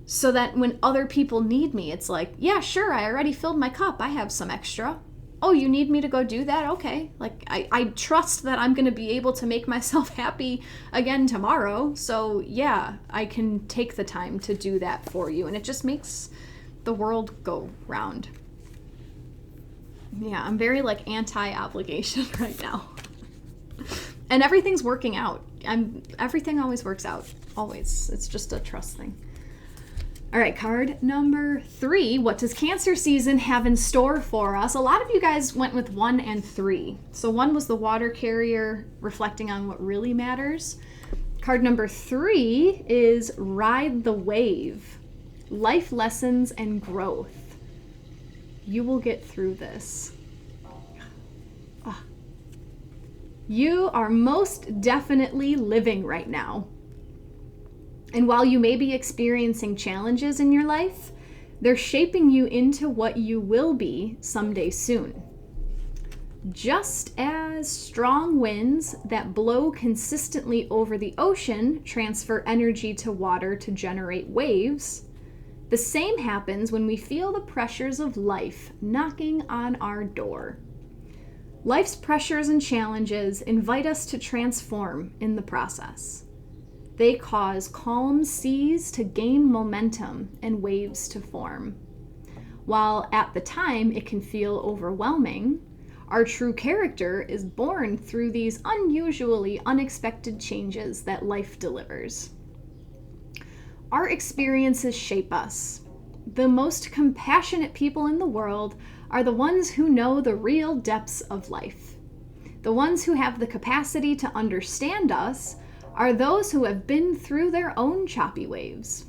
So that when other people need me, it's yeah, sure, I already filled my cup. I have some extra. Oh, you need me to go do that? Okay. I trust that I'm going to be able to make myself happy again tomorrow. So yeah, I can take the time to do that for you. And it just makes the world go round. Yeah, I'm very anti-obligation right now. And everything's working out. Everything always works out. Always. It's just a trust thing. All right, card number 3. What does Cancer season have in store for us? A lot of you guys went with 1 and 3. So 1 was the water carrier, reflecting on what really matters. Card number 3 is Ride the Wave, life lessons and growth. You will get through this. You are most definitely living right now. And while you may be experiencing challenges in your life, they're shaping you into what you will be someday soon. Just as strong winds that blow consistently over the ocean transfer energy to water to generate waves, the same happens when we feel the pressures of life knocking on our door. Life's pressures and challenges invite us to transform in the process. They cause calm seas to gain momentum and waves to form. While at the time it can feel overwhelming, our true character is born through these unusually unexpected changes that life delivers. Our experiences shape us. The most compassionate people in the world are the ones who know the real depths of life. The ones who have the capacity to understand us are those who have been through their own choppy waves.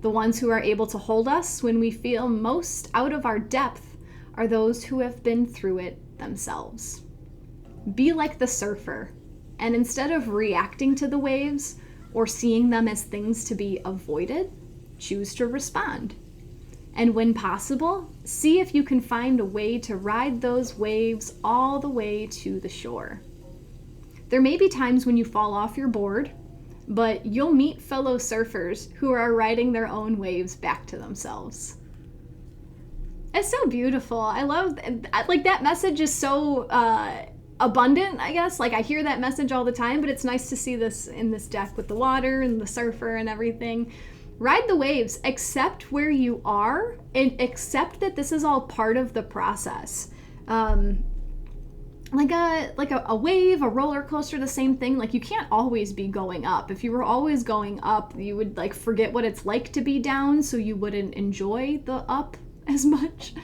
The ones who are able to hold us when we feel most out of our depth are those who have been through it themselves. Be like the surfer, and instead of reacting to the waves or seeing them as things to be avoided, choose to respond. And when possible, see if you can find a way to ride those waves all the way to the shore. There may be times when you fall off your board, but you'll meet fellow surfers who are riding their own waves back to themselves. It's so beautiful. I love, like, that message is so abundant, I guess. Like, I hear that message all the time, but it's nice to see this in this deck with the water and the surfer and everything. Ride the waves, accept where you are, and accept that this is all part of the process. Like a wave, a roller coaster, the same thing. Like, you can't always be going up. If you were always going up, you would like forget what it's like to be down, so you wouldn't enjoy the up as much.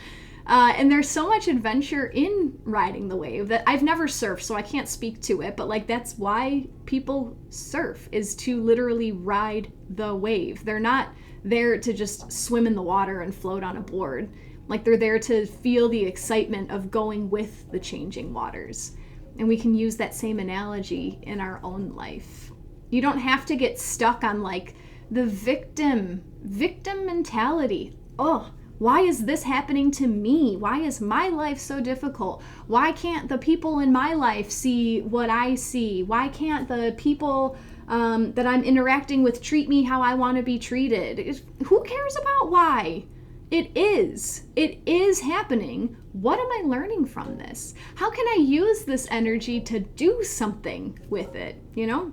And there's so much adventure in riding the wave that I've never surfed, so I can't speak to it, but like, that's why people surf, is to literally ride the wave. They're not there to just swim in the water and float on a board. Like, they're there to feel the excitement of going with the changing waters. And we can use that same analogy in our own life. You don't have to get stuck on like the victim mentality. Oh, why is this happening to me? Why is my life so difficult? Why can't the people in my life see what I see? Why can't the people that I'm interacting with treat me how I want to be treated? Who cares about why? It is happening. What am I learning from this? How can I use this energy to do something with it? You know?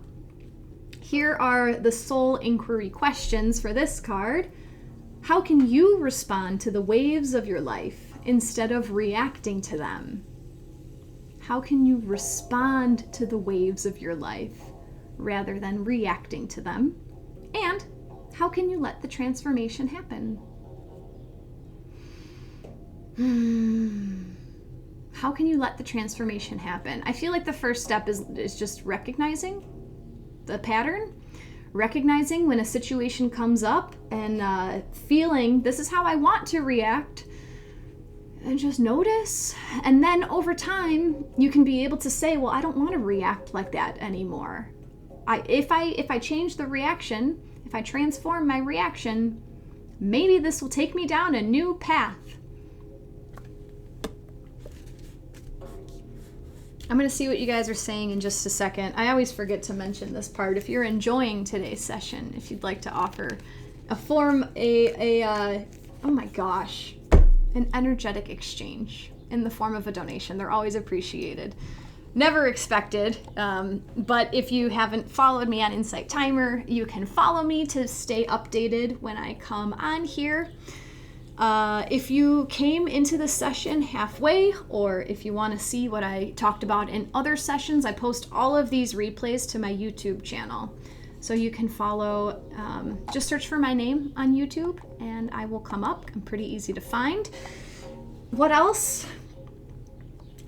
Here are the soul inquiry questions for this card. How can you respond to the waves of your life instead of reacting to them? How can you respond to the waves of your life rather than reacting to them? And how can you let the transformation happen? How can you let the transformation happen? I feel like the first step is just recognizing the pattern, recognizing when a situation comes up, and feeling this is how I want to react, and just notice. And then over time, you can be able to say, well, I don't want to react like that anymore. If I change the reaction, if I transform my reaction, maybe this will take me down a new path. I'm going to see what you guys are saying in just a second. I always forget to mention this part. If you're enjoying today's session, if you'd like to offer oh my gosh, an energetic exchange in the form of a donation, they're always appreciated. Never expected, but if you haven't followed me on Insight Timer, you can follow me to stay updated when I come on here. If you came into the session halfway, or if you want to see what I talked about in other sessions, I post all of these replays to my YouTube channel. So you can follow, just search for my name on YouTube and I will come up. I'm pretty easy to find. What else?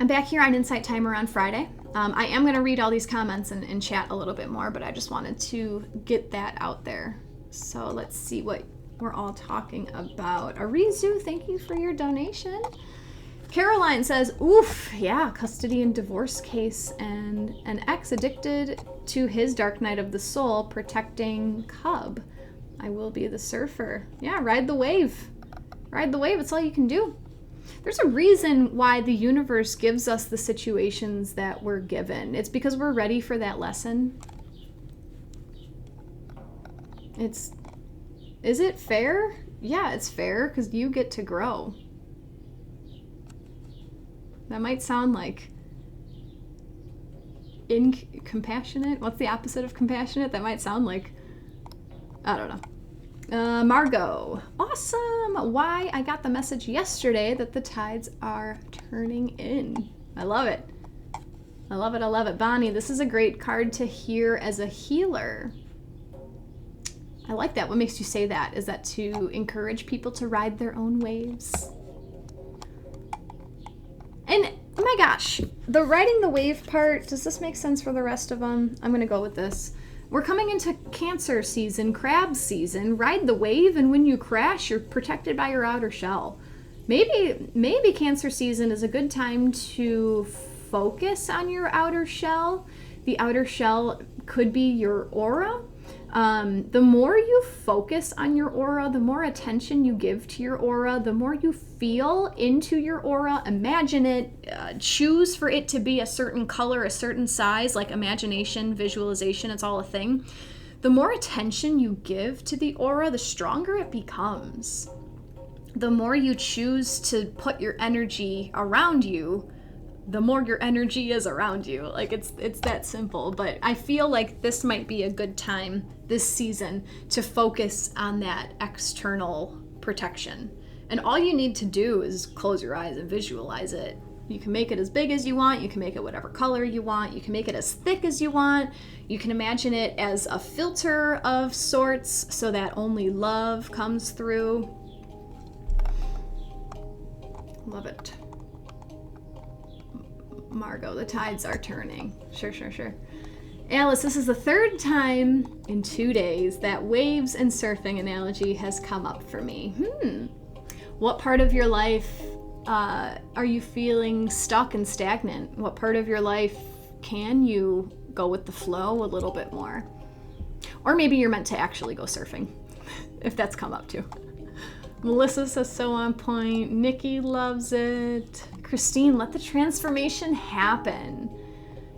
I'm back here on Insight Timer on Friday. I am going to read all these comments and chat a little bit more, but I just wanted to get that out there. So let's see what we're all talking about. Arizu, thank you for your donation. Caroline says, oof, yeah, custody and divorce case and an ex addicted to his dark night of the soul, protecting cub. I will be the surfer. Yeah, ride the wave. Ride the wave, it's all you can do. There's a reason why the universe gives us the situations that we're given. It's because we're ready for that lesson. Is it fair? Yeah, it's fair because you get to grow. That might sound like incompassionate. What's the opposite of compassionate? That might sound like, I don't know. Margot, awesome. Why? I got the message yesterday that the tides are turning in. I love it. I love it. I love it. Bonnie, this is a great card to hear as a healer. I like that. What makes you say that? Is that to encourage people to ride their own waves? And oh my gosh, the riding the wave part, does this make sense for the rest of them? I'm going to go with this. We're coming into Cancer season, crab season. Ride the wave, and when you crash, you're protected by your outer shell. Maybe Cancer season is a good time to focus on your outer shell. The outer shell could be your aura. The more you focus on your aura, the more attention you give to your aura, the more you feel into your aura, imagine it, choose for it to be a certain color, a certain size, like imagination, visualization, it's all a thing. The more attention you give to the aura, the stronger it becomes. The more you choose to put your energy around you, the more your energy is around you. Like it's that simple. But I feel like this might be a good time this season to focus on that external protection. And all you need to do is close your eyes and visualize it. You can make it as big as you want. You can make it whatever color you want. You can make it as thick as you want. You can imagine it as a filter of sorts so that only love comes through. Love it. Margot, the tides are turning. Sure. Alice, this is the third time in 2 days that waves and surfing analogy has come up for me. What part of your life are you feeling stuck and stagnant? What part of your life can you go with the flow a little bit more? Or maybe you're meant to actually go surfing, if that's come up too. Melissa says so on point. Nikki loves it. Christine, let the transformation happen.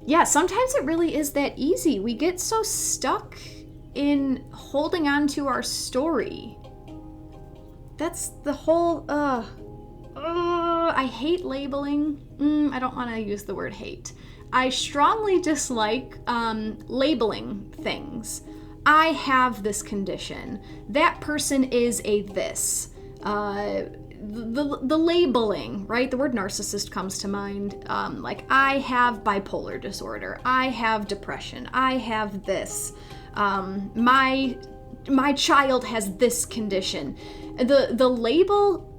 Yeah, sometimes it really is that easy. We get so stuck in holding on to our story. That's the whole, I hate labeling. I don't want to use the word hate. I strongly dislike labeling things. I have this condition. That person is a this. The labeling, right? The word narcissist comes to mind. Like, I have bipolar disorder. I have depression. I have this. My child has this condition. The label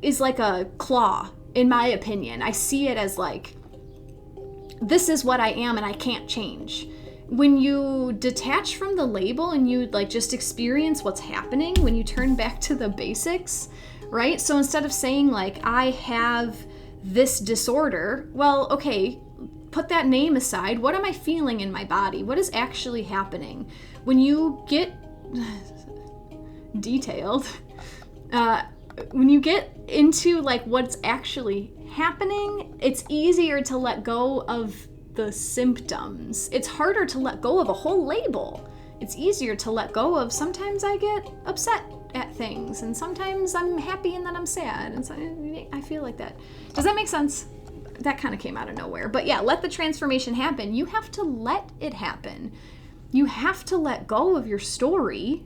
is like a claw, in my opinion. I see it as like, this is what I am and I can't change. When you detach from the label and you like just experience what's happening, when you turn back to the basics, right? So instead of saying like, I have this disorder, well, okay, put that name aside. What am I feeling in my body? What is actually happening? When you get detailed, when you get into like what's actually happening, it's easier to let go of the symptoms. It's harder to let go of a whole label. It's easier to let go of, sometimes I get upset at things, and sometimes I'm happy and then I'm sad, and so I feel like that. Does that make sense? That kind of came out of nowhere. But yeah, let the transformation happen. You have to let it happen. You have to let go of your story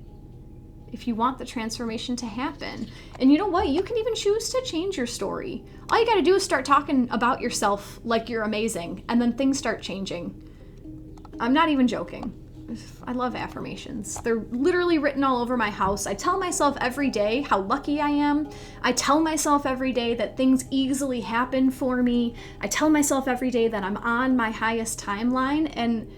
if you want the transformation to happen. And you know what? You can even choose to change your story. All you got to do is start talking about yourself like you're amazing, and then things start changing. I'm not even joking. I love affirmations. They're literally written all over my house. I tell myself every day how lucky I am. I tell myself every day that things easily happen for me. I tell myself every day that I'm on my highest timeline, and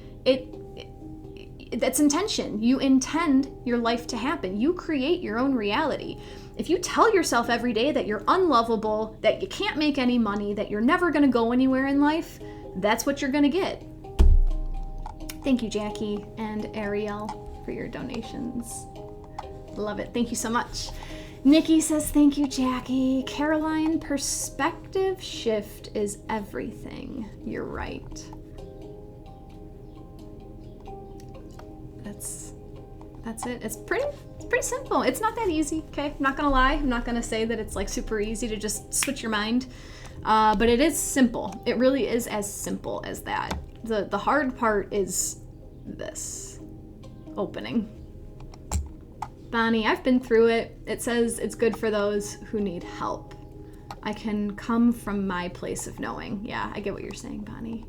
that's intention. You intend your life to happen. You create your own reality. If you tell yourself every day that you're unlovable, that you can't make any money, that you're never going to go anywhere in life, that's what you're going to get. Thank you, Jacqui and Ariel, for your donations. Love it. Thank you so much. Nikki says, thank you, Jacqui. Caroline, perspective shift is everything. You're right. That's it. It's pretty simple. It's not that easy, okay? I'm not gonna lie. I'm not gonna say that it's like super easy to just switch your mind. But it is simple. It really is as simple as that. The hard part is this. Opening. Bonnie, I've been through it. It says it's good for those who need help. I can come from my place of knowing. Yeah, I get what you're saying, Bonnie.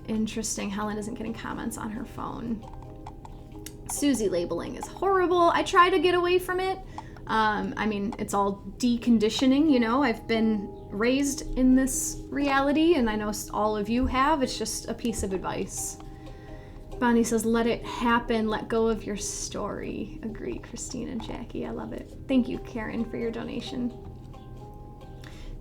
Interesting. Helen isn't getting comments on her phone. Susie, labeling is horrible. I try to get away from it. I mean, it's all deconditioning, you know. I've been raised in this reality, and I know all of you have. It's just a piece of advice. Bonnie says, let it happen. Let go of your story. Agree, Christine and Jacqui. I love it. Thank you, Karen, for your donation.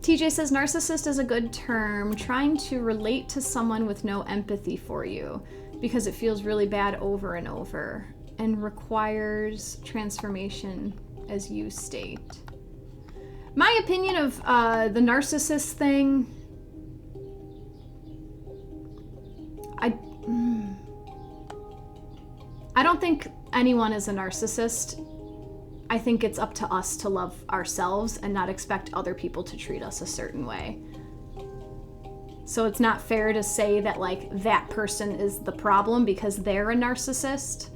TJ says, narcissist is a good term. Trying to relate to someone with no empathy for you because it feels really bad over and over and requires transformation, as you state. My opinion of the narcissist thing, I don't think anyone is a narcissist. I think it's up to us to love ourselves and not expect other people to treat us a certain way. So it's not fair to say that like that person is the problem because they're a narcissist.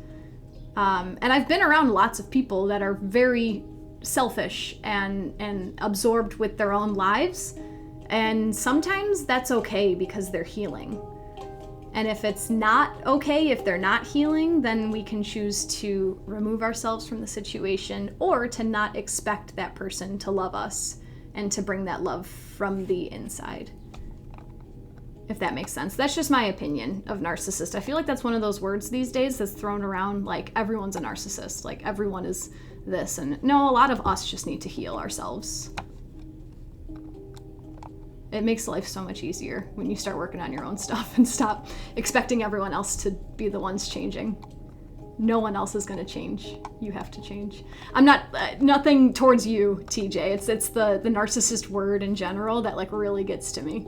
And I've been around lots of people that are very selfish and absorbed with their own lives. And sometimes that's okay because they're healing. And if it's not okay, if they're not healing, then we can choose to remove ourselves from the situation or to not expect that person to love us and to bring that love from the inside. If that makes sense. That's just my opinion of narcissist. I feel like that's one of those words these days that's thrown around like everyone's a narcissist, like everyone is this. And no, a lot of us just need to heal ourselves. It makes life so much easier when you start working on your own stuff and stop expecting everyone else to be the ones changing. No one else is going to change. You have to change. I'm not, nothing towards you, TJ. It's the narcissist word in general that like really gets to me.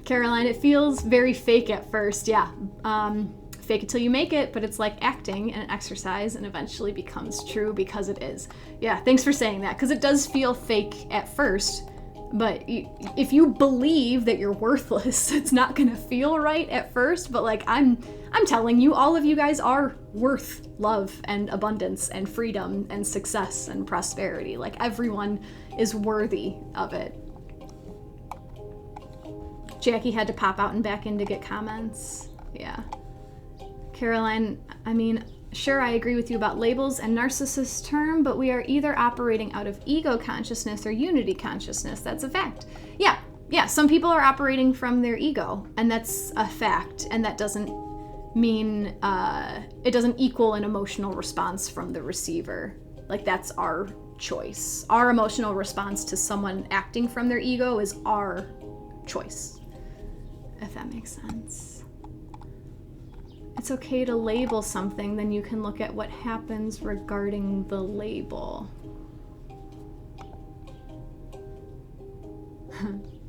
Caroline, it feels very fake at first. Yeah. Fake it till you make it, but it's like acting and an exercise and eventually becomes true because it is. Yeah, thanks for saying that, because it does feel fake at first, but if you believe that you're worthless, it's not gonna feel right at first, but like I'm telling you, all of you guys are worth love and abundance and freedom and success and prosperity. Like everyone is worthy of it. Jacqui had to pop out and back in to get comments. Yeah. Caroline, I mean, sure, I agree with you about labels and narcissist term, but we are either operating out of ego consciousness or unity consciousness. That's a fact. Yeah, some people are operating from their ego, and that's a fact, and that doesn't mean, it doesn't equal an emotional response from the receiver. Like, that's our choice. Our emotional response to someone acting from their ego is our choice. If that makes sense. It's okay to label something, then you can look at what happens regarding the label.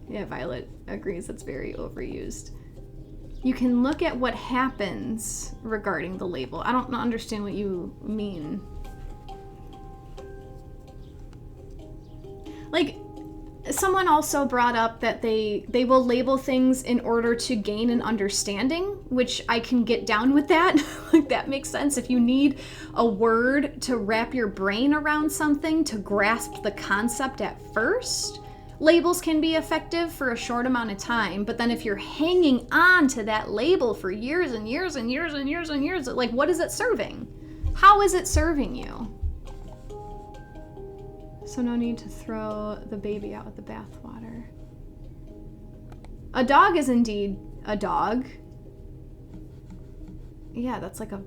Yeah, Violet agrees it's very overused. You can look at what happens regarding the label. I don't understand what you mean. Like, someone also brought up that they will label things in order to gain an understanding, which I can get down with that. Like, that makes sense. If you need a word to wrap your brain around something, to grasp the concept at first, Labels can be effective for a short amount of time, but then if you're hanging on to that label for years and years and years and years and years, like, what is it serving? How is it serving you? So no need to throw the baby out with the bathwater. A dog is indeed a dog. Yeah, that's like a...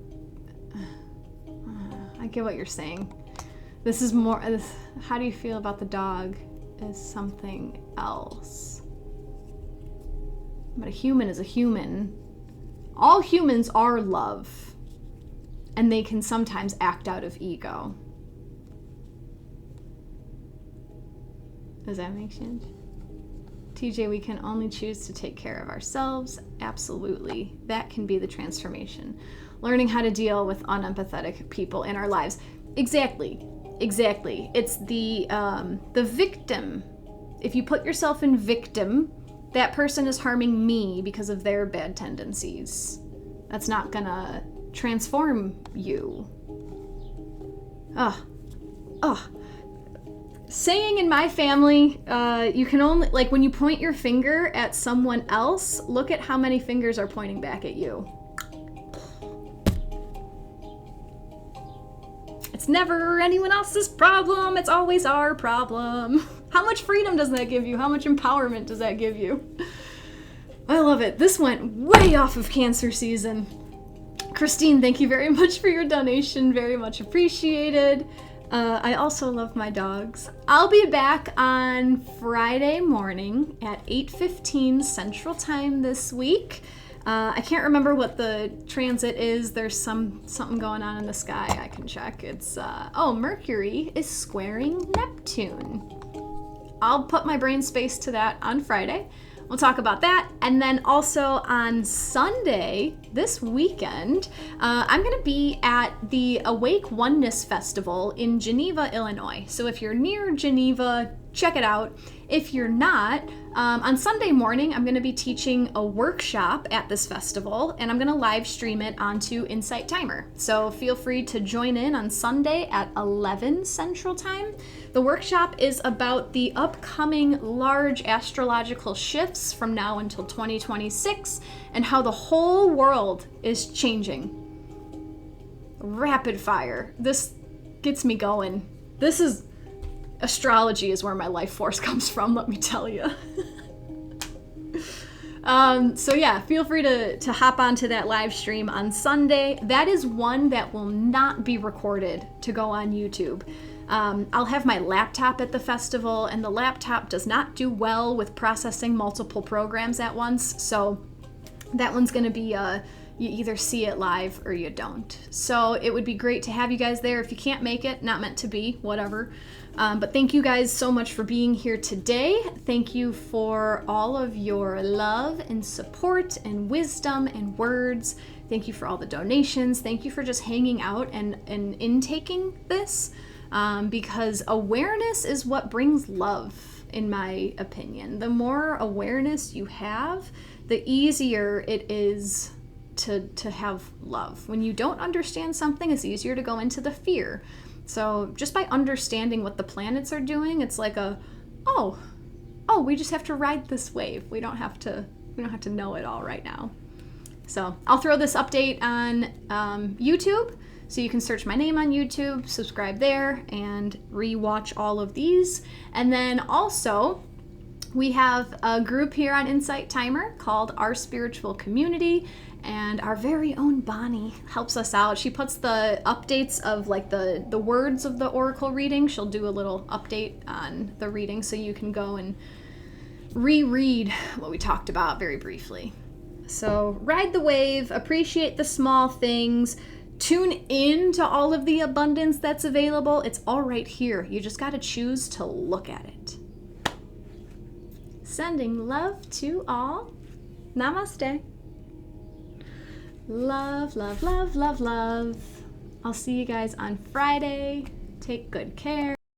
I get what you're saying. This is more... how do you feel about the dog is something else. But a human is a human. All humans are love. And they can sometimes act out of ego. Does that make sense? TJ, we can only choose to take care of ourselves. Absolutely. That can be the transformation. Learning how to deal with unempathetic people in our lives. Exactly. Exactly. It's the victim. If you put yourself in victim, that person is harming me because of their bad tendencies. That's not gonna transform you. Saying in my family, you can only, like, when you point your finger at someone else, look at how many fingers are pointing back at you. It's never anyone else's problem. It's always our problem. How much freedom does that give you? How much empowerment does that give you? I love it. This went way off of Cancer season. Christine, thank you very much for your donation. Very much appreciated. I also love my dogs. I'll be back on Friday morning at 8:15 Central Time this week. I can't remember what the transit is. There's something going on in the sky. I can check. It's, Mercury is squaring Neptune. I'll put my brain space to that on Friday. We'll talk about that. And then also on Sunday, this weekend, I'm going to be at the Awake Oneness Festival in Geneva, Illinois. So if you're near Geneva, check it out. If you're not, on Sunday morning, I'm going to be teaching a workshop at this festival, and I'm going to live stream it onto Insight Timer. So feel free to join in on Sunday at 11 Central Time. The workshop is about the upcoming large astrological shifts from now until 2026 and how the whole world is changing. Rapid fire. This gets me going. Astrology is where my life force comes from, let me tell you. So yeah, feel free to hop onto that live stream on Sunday. That is one that will not be recorded to go on YouTube. I'll have my laptop at the festival, and the laptop does not do well with processing multiple programs at once, so that one's going to be you either see it live or you don't. So it would be great to have you guys there. If you can't make it, not meant to be, whatever. But thank you guys so much for being here today. Thank you for all of your love and support and wisdom and words. Thank you for all the donations. Thank you for just hanging out and intaking this, because awareness is what brings love, in my opinion. The more awareness you have, the easier it is to have love. When you don't understand something, it's easier to go into the fear. So just by understanding what the planets are doing, it's like we just have to ride this wave. We don't have to know it all right now. So I'll throw this update on YouTube, so you can search my name on YouTube, subscribe there, and re-watch all of these. And then also, we have a group here on Insight Timer called Our Spiritual Community, and our very own Bonnie helps us out. She puts the updates of like the words of the oracle reading. She'll do a little update on the reading, so you can go and reread what we talked about very briefly. So ride the wave, appreciate the small things, tune in to all of the abundance that's available. It's all right here. You just got to choose to look at it. Sending love to all. Namaste. Love, love, love, love, love. I'll see you guys on Friday. Take good care.